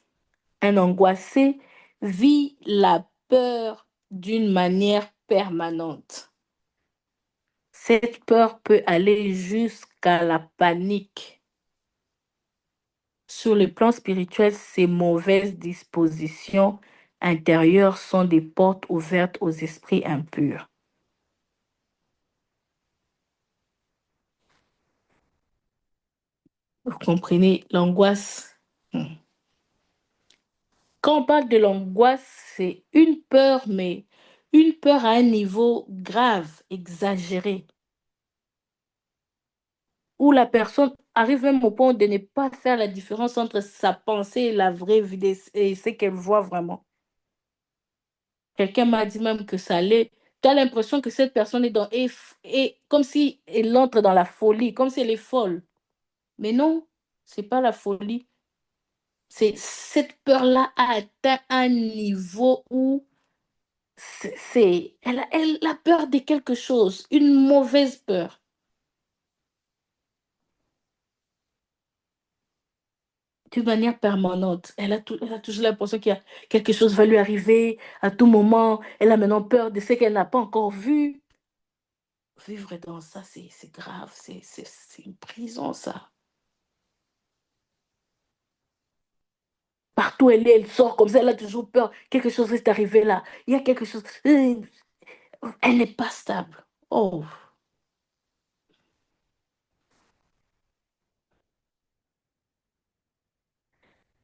Un angoissé vit la peur d'une manière permanente. Cette peur peut aller jusqu'à la panique. Sur le plan spirituel, ces mauvaises dispositions intérieures sont des portes ouvertes aux esprits impurs. Vous comprenez l'angoisse? Hmm. Quand on parle de l'angoisse, c'est une peur, mais une peur à un niveau grave, exagéré, où la personne arrive même au point de ne pas faire la différence entre sa pensée et la vraie vie et ce qu'elle voit vraiment. Quelqu'un m'a dit même que ça allait. Tu as l'impression que cette personne est et comme si elle entre dans la folie, comme si elle est folle. Mais non, c'est pas la folie. C'est cette peur-là a atteint un niveau où elle a peur de quelque chose, une mauvaise peur. D'une manière permanente. Elle a toujours l'impression qu'il y a quelque chose va lui arriver à tout moment. Elle a maintenant peur de ce qu'elle n'a pas encore vu. Vivre dans ça, c'est grave, c'est une prison, ça. Partout où elle est, elle sort comme ça, elle a toujours peur. Quelque chose est arrivé là. Il y a quelque chose. Elle n'est pas stable. Oh.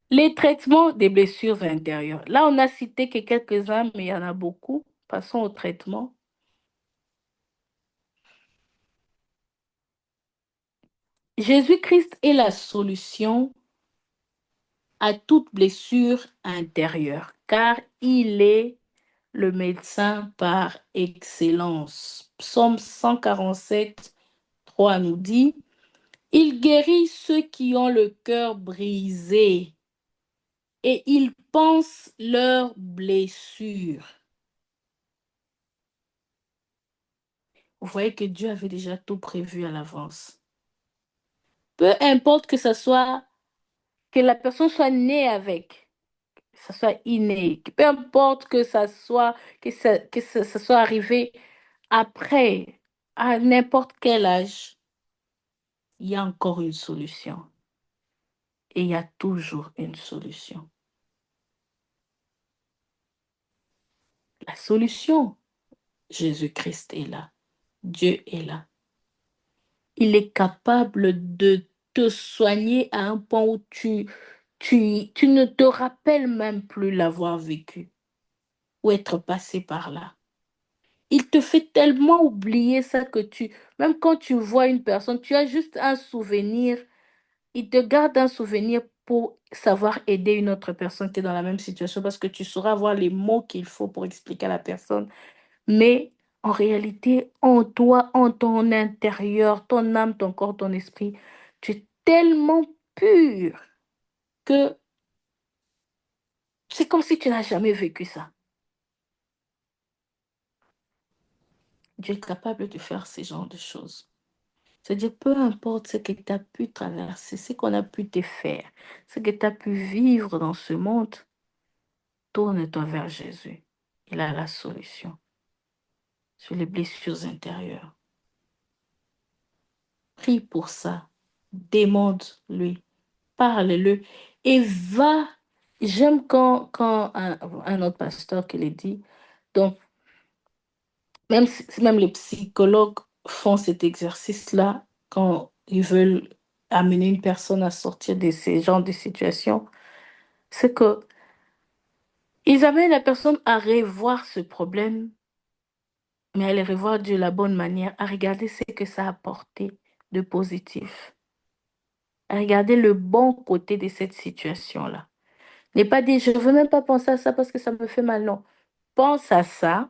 Les traitements des blessures intérieures. Là, on a cité que quelques-uns, mais il y en a beaucoup. Passons au traitement. Jésus-Christ est la solution à toute blessure intérieure, car il est le médecin par excellence. Psaume 147, 3 nous dit, il guérit ceux qui ont le cœur brisé et il pense leurs blessures. Vous voyez que Dieu avait déjà tout prévu à l'avance. Peu importe que ce soit, que la personne soit née avec, que ça soit inné, peu importe que ça soit, ça soit arrivé après, à n'importe quel âge, il y a encore une solution. Et il y a toujours une solution. La solution, Jésus-Christ est là. Dieu est là. Il est capable de te soigner à un point où tu ne te rappelles même plus l'avoir vécu ou être passé par là. Il te fait tellement oublier ça que même quand tu vois une personne, tu as juste un souvenir. Il te garde un souvenir pour savoir aider une autre personne qui est dans la même situation parce que tu sauras avoir les mots qu'il faut pour expliquer à la personne. Mais en réalité, en toi, en ton intérieur, ton âme, ton corps, ton esprit, tu es tellement pur que c'est comme si tu n'as jamais vécu ça. Dieu est capable de faire ce genre de choses. C'est-à-dire, peu importe ce que tu as pu traverser, ce qu'on a pu te faire, ce que tu as pu vivre dans ce monde, tourne-toi vers Jésus. Il a la solution sur les blessures intérieures. Prie pour ça. Demande-lui. Parle-le. Et va. J'aime quand un autre pasteur qui le dit. Donc, même les psychologues font cet exercice-là quand ils veulent amener une personne à sortir de ces genres de situations. C'est que ils amènent la personne à revoir ce problème, mais à le revoir de la bonne manière, à regarder ce que ça a apporté de positif, à regarder le bon côté de cette situation-là. N'est pas dit, je ne veux même pas penser à ça parce que ça me fait mal. Non. Pense à ça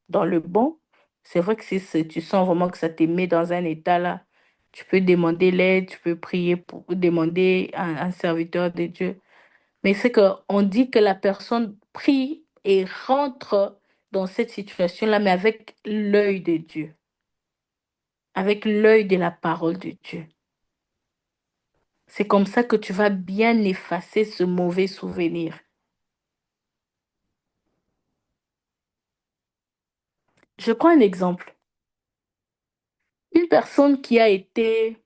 dans le bon. C'est vrai que si tu sens vraiment que ça te met dans un état là, tu peux demander l'aide, tu peux prier pour demander à un serviteur de Dieu. Mais c'est qu'on dit que la personne prie et rentre dans cette situation-là, mais avec l'œil de Dieu, avec l'œil de la parole de Dieu. C'est comme ça que tu vas bien effacer ce mauvais souvenir. Je prends un exemple. Une personne qui a été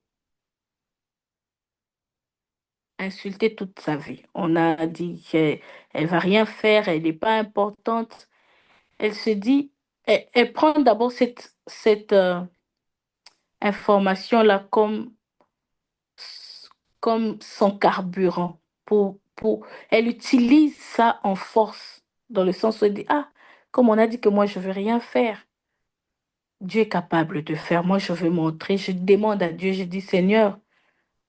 insultée toute sa vie. On a dit qu'elle ne va rien faire, elle n'est pas importante. Elle se dit, elle prend d'abord cette information-là comme son carburant. Elle utilise ça en force, dans le sens où elle dit, ah, comme on a dit que moi, je ne veux rien faire. Dieu est capable de faire. Moi, je veux montrer. Je demande à Dieu, je dis, Seigneur,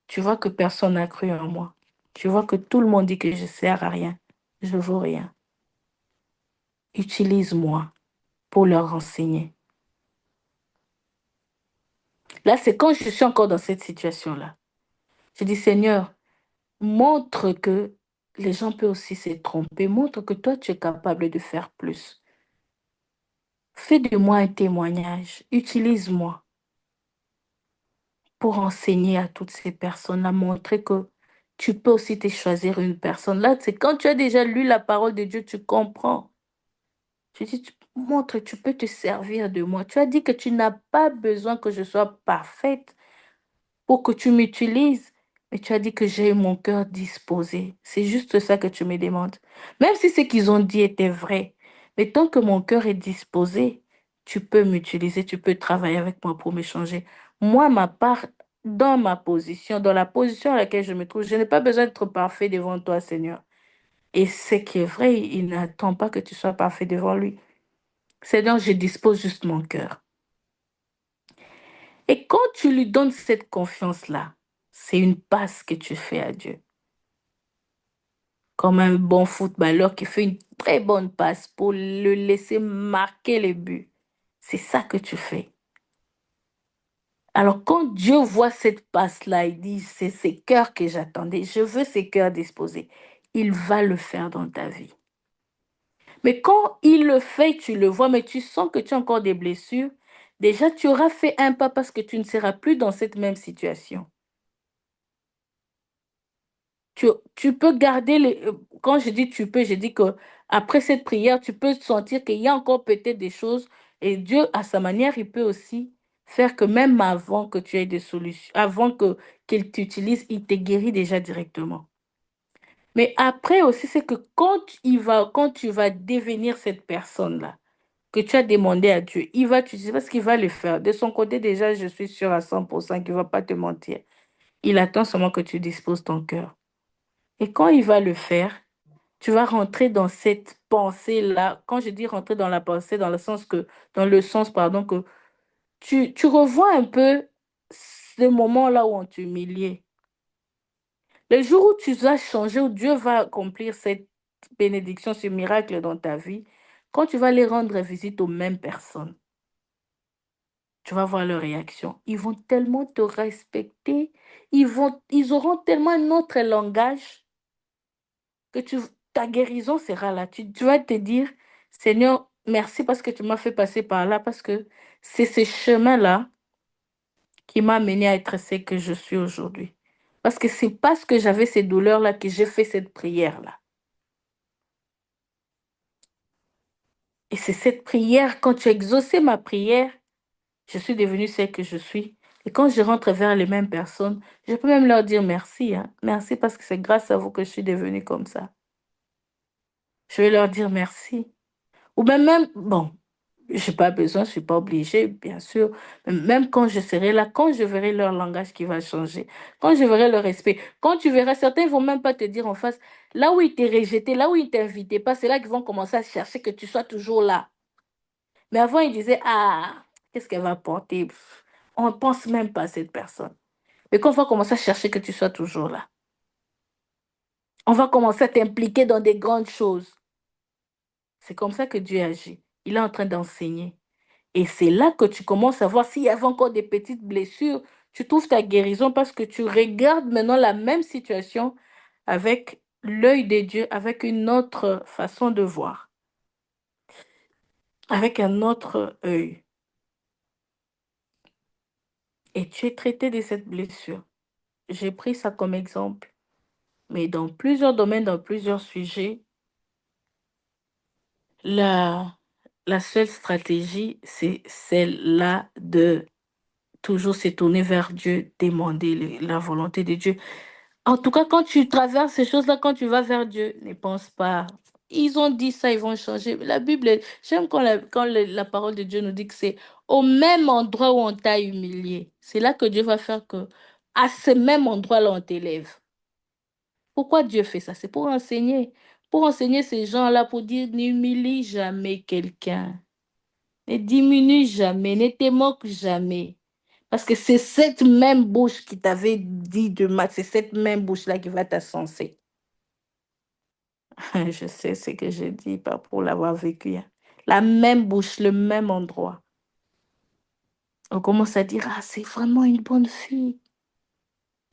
tu vois que personne n'a cru en moi. Tu vois que tout le monde dit que je ne sers à rien. Je ne vaux rien. Utilise-moi pour leur enseigner. Là, c'est quand je suis encore dans cette situation-là. Je dis, Seigneur, montre que les gens peuvent aussi se tromper. Montre que toi, tu es capable de faire plus. Fais de moi un témoignage. Utilise-moi pour enseigner à toutes ces personnes, à montrer que tu peux aussi te choisir une personne. Là, c'est quand tu as déjà lu la parole de Dieu, tu comprends. Tu dis, montre, tu peux te servir de moi. Tu as dit que tu n'as pas besoin que je sois parfaite pour que tu m'utilises. Mais tu as dit que j'ai mon cœur disposé. C'est juste ça que tu me demandes. Même si ce qu'ils ont dit était vrai. Mais tant que mon cœur est disposé, tu peux m'utiliser, tu peux travailler avec moi pour m'échanger. Moi, ma part, dans ma position, dans la position à laquelle je me trouve, je n'ai pas besoin d'être parfait devant toi, Seigneur. Et ce qui est vrai, il n'attend pas que tu sois parfait devant lui. Seigneur, je dispose juste mon cœur. Et quand tu lui donnes cette confiance-là, c'est une passe que tu fais à Dieu. Comme un bon footballeur qui fait une très bonne passe pour le laisser marquer les buts. C'est ça que tu fais. Alors quand Dieu voit cette passe-là, il dit, c'est ces cœurs que j'attendais. Je veux ces cœurs disposés. Il va le faire dans ta vie. Mais quand il le fait, tu le vois, mais tu sens que tu as encore des blessures, déjà tu auras fait un pas parce que tu ne seras plus dans cette même situation. Tu peux garder quand je dis tu peux, je dis que après cette prière, tu peux sentir qu'il y a encore peut-être des choses et Dieu, à sa manière, il peut aussi faire que même avant que tu aies des solutions, avant que qu'il t'utilise, il te guérit déjà directement. Mais après aussi, c'est que quand tu vas devenir cette personne-là, que tu as demandé à Dieu, il va t'utiliser parce qu'il va le faire. De son côté, déjà, je suis sûre à 100% qu'il ne va pas te mentir. Il attend seulement que tu disposes ton cœur. Et quand il va le faire, tu vas rentrer dans cette pensée-là. Quand je dis rentrer dans la pensée, dans le sens, pardon, que tu revois un peu ce moment-là où on t'humiliait. Le jour où tu vas changer, où Dieu va accomplir cette bénédiction, ce miracle dans ta vie, quand tu vas les rendre visite aux mêmes personnes, tu vas voir leur réaction. Ils vont tellement te respecter, ils auront tellement un autre langage que ta guérison sera là. Tu vas te dire, Seigneur, merci parce que tu m'as fait passer par là, parce que c'est ce chemin-là qui m'a amené à être ce que je suis aujourd'hui. Parce que c'est parce que j'avais ces douleurs-là que j'ai fait cette prière-là. Et c'est cette prière, quand tu as exaucé ma prière, je suis devenue celle que je suis. Et quand je rentre vers les mêmes personnes, je peux même leur dire merci, hein. Merci parce que c'est grâce à vous que je suis devenue comme ça. Je vais leur dire merci. Ou même, bon, je n'ai pas besoin, je ne suis pas obligée, bien sûr. Mais même quand je serai là, quand je verrai leur langage qui va changer, quand je verrai le respect, quand tu verras, certains ne vont même pas te dire en face, là où ils t'ont rejeté, là où ils t'invitaient pas, c'est là qu'ils vont commencer à chercher que tu sois toujours là. Mais avant, ils disaient, ah, qu'est-ce qu'elle va apporter? Pff, on ne pense même pas à cette personne. Mais quand on va commencer à chercher que tu sois toujours là, on va commencer à t'impliquer dans des grandes choses. C'est comme ça que Dieu agit. Il est en train d'enseigner. Et c'est là que tu commences à voir s'il y avait encore des petites blessures. Tu trouves ta guérison parce que tu regardes maintenant la même situation avec l'œil de Dieu, avec une autre façon de voir, avec un autre œil. Et tu es traité de cette blessure. J'ai pris ça comme exemple. Mais dans plusieurs domaines, dans plusieurs sujets, la, la seule stratégie, c'est celle-là de toujours se tourner vers Dieu, demander la volonté de Dieu. En tout cas, quand tu traverses ces choses-là, quand tu vas vers Dieu, ne pense pas. Ils ont dit ça, ils vont changer. La Bible, j'aime quand la parole de Dieu nous dit que c'est au même endroit où on t'a humilié. C'est là que Dieu va faire que, à ce même endroit-là, on t'élève. Pourquoi Dieu fait ça? C'est pour enseigner. Pour enseigner ces gens-là, pour dire n'humilie jamais quelqu'un. Ne diminue jamais, ne te moque jamais. Parce que c'est cette même bouche qui t'avait dit de mal, c'est cette même bouche-là qui va t'ascenser. Je sais ce que je dis, pas pour l'avoir vécu, hein. La même bouche, le même endroit. On commence à dire, ah, c'est vraiment une bonne fille.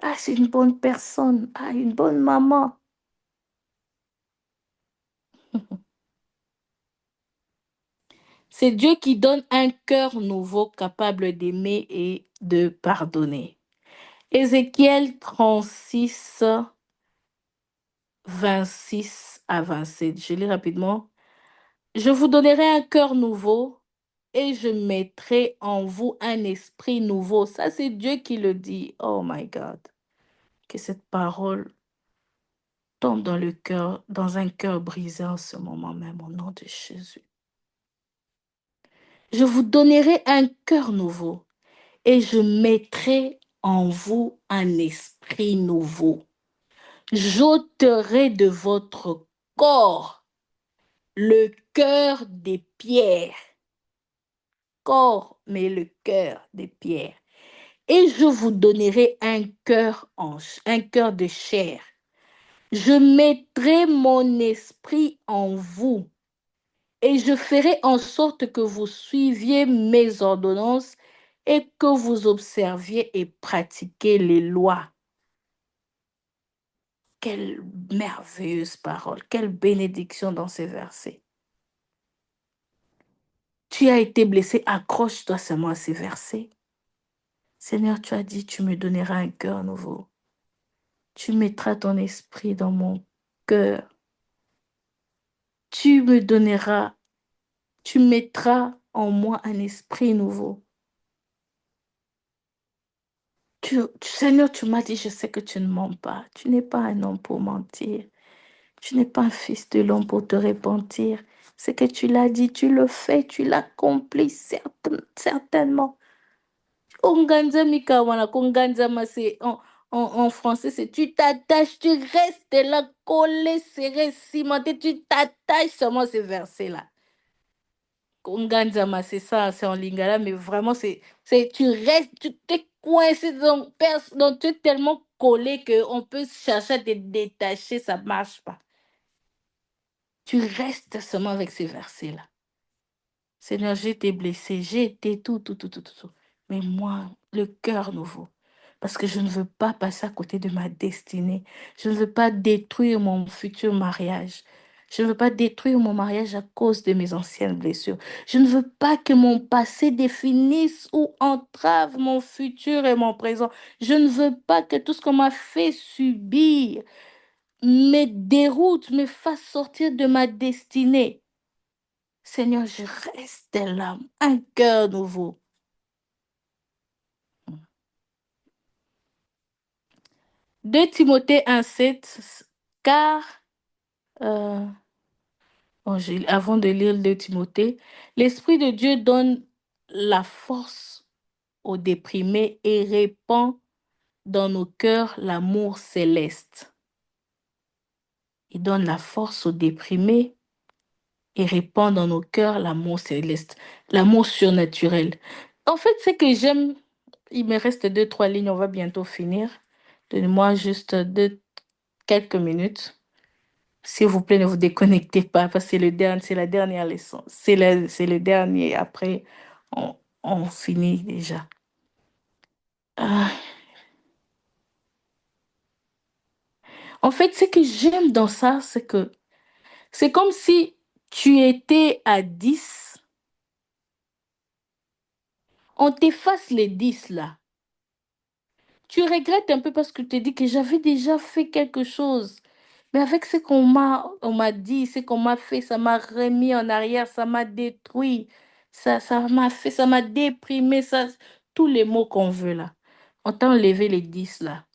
Ah, c'est une bonne personne. Ah, une bonne maman. C'est Dieu qui donne un cœur nouveau capable d'aimer et de pardonner. Ézéchiel 36, 26 à 27. Je lis rapidement. Je vous donnerai un cœur nouveau et je mettrai en vous un esprit nouveau. Ça, c'est Dieu qui le dit. Oh my God. Que cette parole tombe dans le cœur, dans un cœur brisé en ce moment même, au nom de Jésus. Je vous donnerai un cœur nouveau et je mettrai en vous un esprit nouveau. J'ôterai de votre corps le cœur des pierres. Corps, mais le cœur des pierres. Et je vous donnerai un cœur de chair. Je mettrai mon esprit en vous et je ferai en sorte que vous suiviez mes ordonnances et que vous observiez et pratiquiez les lois. Quelle merveilleuse parole, quelle bénédiction dans ces versets. Tu as été blessé, accroche-toi seulement à ces versets. Seigneur, tu as dit, tu me donneras un cœur nouveau. Tu mettras ton esprit dans mon cœur. Tu me donneras, tu mettras en moi un esprit nouveau. Seigneur, tu m'as dit, je sais que tu ne mens pas. Tu n'es pas un homme pour mentir. Tu n'es pas un fils de l'homme pour te repentir. Ce que tu l'as dit, tu le fais, tu l'accomplis certainement. Onganza mikawana, konganza c'est en français, c'est tu t'attaches, tu restes là, collé, serré, cimenté, tu t'attaches seulement à ces versets-là. Konganza c'est ça, c'est en lingala, mais vraiment, tu restes, tu t'es coincé donc tu es tellement collé qu'on peut chercher à te détacher, ça marche pas. Tu restes seulement avec ces versets-là. Seigneur, j'ai été blessée, j'ai été tout, tout, tout, tout, tout, tout. Mais moi, le cœur nouveau, parce que je ne veux pas passer à côté de ma destinée. Je ne veux pas détruire mon futur mariage. Je ne veux pas détruire mon mariage à cause de mes anciennes blessures. Je ne veux pas que mon passé définisse ou entrave mon futur et mon présent. Je ne veux pas que tout ce qu'on m'a fait subir me déroute, me fasse sortir de ma destinée. Seigneur, je reste là, un cœur nouveau. 2 Timothée 1,7, car, euh, avant de lire 2 Timothée, l'Esprit de Dieu donne la force aux déprimés et répand dans nos cœurs l'amour céleste. Il donne la force aux déprimés et répand dans nos cœurs l'amour céleste, l'amour surnaturel. En fait, ce que j'aime, il me reste 2, 3 lignes, on va bientôt finir. Donnez-moi juste quelques minutes. S'il vous plaît, ne vous déconnectez pas parce que c'est la dernière leçon. C'est le dernier. Après, on finit déjà. Ah. En fait, ce que j'aime dans ça, c'est que c'est comme si tu étais à 10. On t'efface les 10 là. Tu regrettes un peu parce que tu te dis que j'avais déjà fait quelque chose. Mais avec ce on m'a dit, ce qu'on m'a fait, ça m'a remis en arrière, ça m'a détruit, ça m'a déprimé, ça, tous les mots qu'on veut là. On t'a enlevé les 10 là.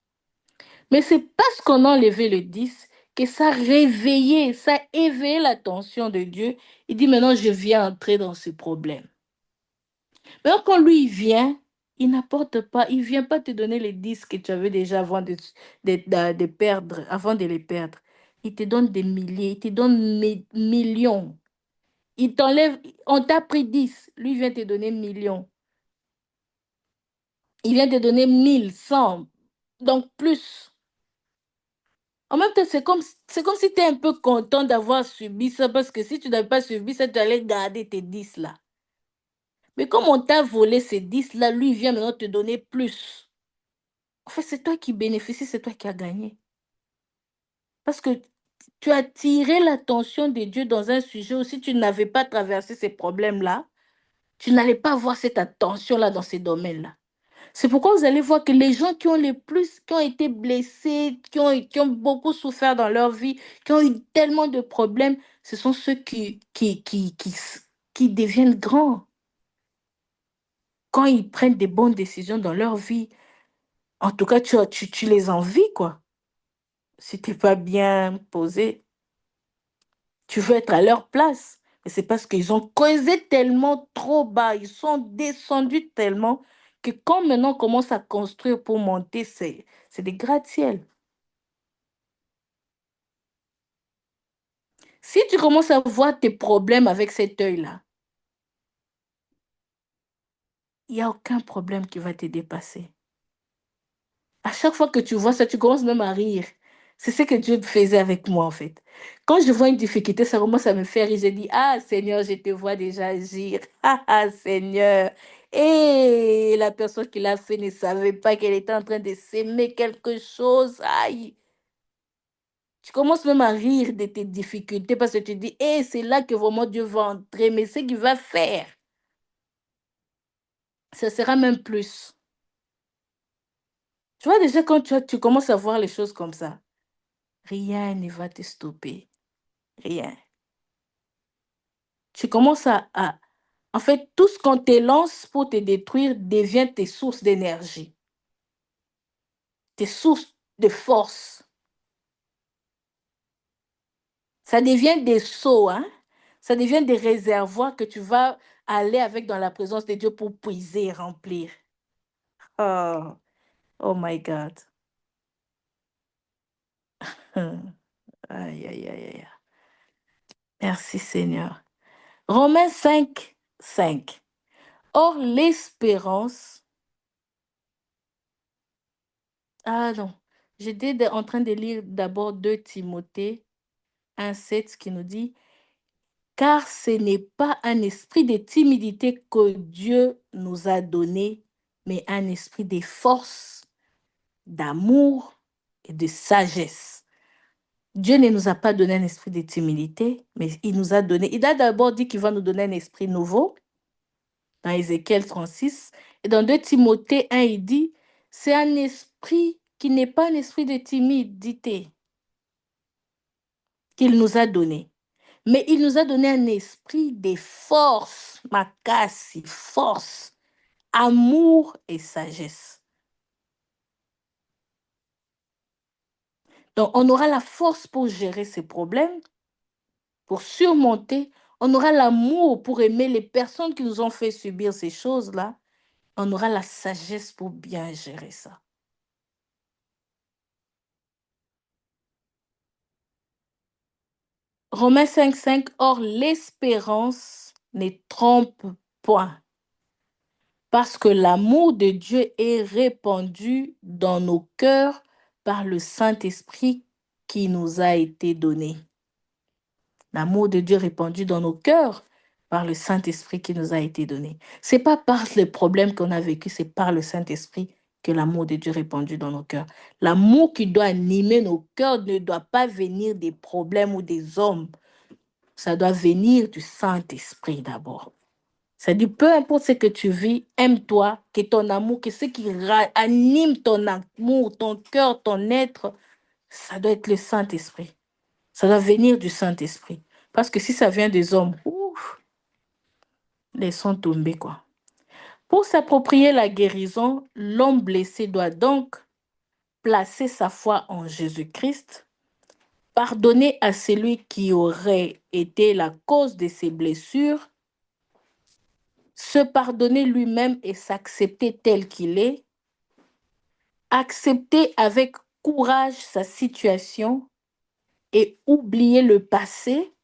Mais c'est parce qu'on a enlevé le 10 que ça a réveillé, ça a éveillé l'attention de Dieu. Il dit maintenant, je viens entrer dans ce problème. Mais quand lui, il vient, il n'apporte pas, il vient pas te donner les 10 que tu avais déjà avant de perdre, avant de les perdre. Il te donne des milliers, il te donne millions. Il t'enlève, on t'a pris 10, lui vient te donner millions. Il vient te donner 1 100, donc plus. En même temps, c'est comme si tu es un peu content d'avoir subi ça, parce que si tu n'avais pas subi ça, tu allais garder tes 10 là. Mais comme on t'a volé ces 10 là, lui vient maintenant te donner plus. En fait, c'est toi qui bénéficies, c'est toi qui as gagné. Parce que tu as tiré l'attention de Dieu dans un sujet où si tu n'avais pas traversé ces problèmes-là, tu n'allais pas avoir cette attention-là dans ces domaines-là. C'est pourquoi vous allez voir que les gens qui ont le plus, qui ont été blessés, qui ont beaucoup souffert dans leur vie, qui ont eu tellement de problèmes, ce sont ceux qui deviennent grands. Quand ils prennent des bonnes décisions dans leur vie, en tout cas, tu les envies, quoi. Si tu n'es pas bien posé, tu veux être à leur place. Et c'est parce qu'ils ont causé tellement trop bas, ils sont descendus tellement que quand maintenant on commence à construire pour monter, c'est des gratte-ciel. Si tu commences à voir tes problèmes avec cet œil-là, il n'y a aucun problème qui va te dépasser. À chaque fois que tu vois ça, tu commences même à rire. C'est ce que Dieu faisait avec moi, en fait. Quand je vois une difficulté, ça commence à me faire rire. Je dis, ah Seigneur, je te vois déjà agir. Ah ah Seigneur. Et la personne qui l'a fait ne savait pas qu'elle était en train de s'aimer quelque chose. Aïe. Tu commences même à rire de tes difficultés parce que tu dis, c'est là que vraiment Dieu va entrer. Mais ce qu'il va faire, ça sera même plus. Tu vois, déjà, quand tu commences à voir les choses comme ça, rien ne va te stopper. Rien. Tu commences en fait, tout ce qu'on te lance pour te détruire devient tes sources d'énergie, tes sources de force. Ça devient des sauts, hein. Ça devient des réservoirs que tu vas aller avec dans la présence de Dieu pour puiser et remplir. Oh, oh my God. Aïe, aïe, aïe, aïe. Merci Seigneur. Romains 5, 5. Or, l'espérance. Ah non, en train de lire d'abord 2 Timothée 1, 7 qui nous dit, car ce n'est pas un esprit de timidité que Dieu nous a donné, mais un esprit de force, d'amour et de sagesse. Dieu ne nous a pas donné un esprit de timidité, mais il a d'abord dit qu'il va nous donner un esprit nouveau, dans Ézéchiel 36, et dans 2 Timothée 1, il dit, c'est un esprit qui n'est pas un esprit de timidité qu'il nous a donné. Mais il nous a donné un esprit de force, makasi, force, amour et sagesse. Donc, on aura la force pour gérer ces problèmes, pour surmonter. On aura l'amour pour aimer les personnes qui nous ont fait subir ces choses-là. On aura la sagesse pour bien gérer ça. Romains 5, 5, or l'espérance ne trompe point, parce que l'amour de Dieu est répandu dans nos cœurs par le Saint-Esprit qui nous a été donné. L'amour de Dieu répandu dans nos cœurs par le Saint-Esprit qui nous a été donné. C'est pas par les problèmes qu'on a vécu, c'est par le Saint-Esprit que l'amour de Dieu répandu dans nos cœurs. L'amour qui doit animer nos cœurs ne doit pas venir des problèmes ou des hommes. Ça doit venir du Saint-Esprit d'abord. C'est-à-dire, peu importe ce que tu vis, aime-toi, que ton amour, que ce qui anime ton amour, ton cœur, ton être, ça doit être le Saint-Esprit. Ça doit venir du Saint-Esprit. Parce que si ça vient des hommes, ouf, laissons tomber, quoi. Pour s'approprier la guérison, l'homme blessé doit donc placer sa foi en Jésus-Christ, pardonner à celui qui aurait été la cause de ses blessures, se pardonner lui-même et s'accepter tel qu'il est, accepter avec courage sa situation et oublier le passé,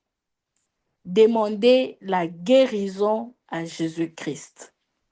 demander la guérison à Jésus-Christ.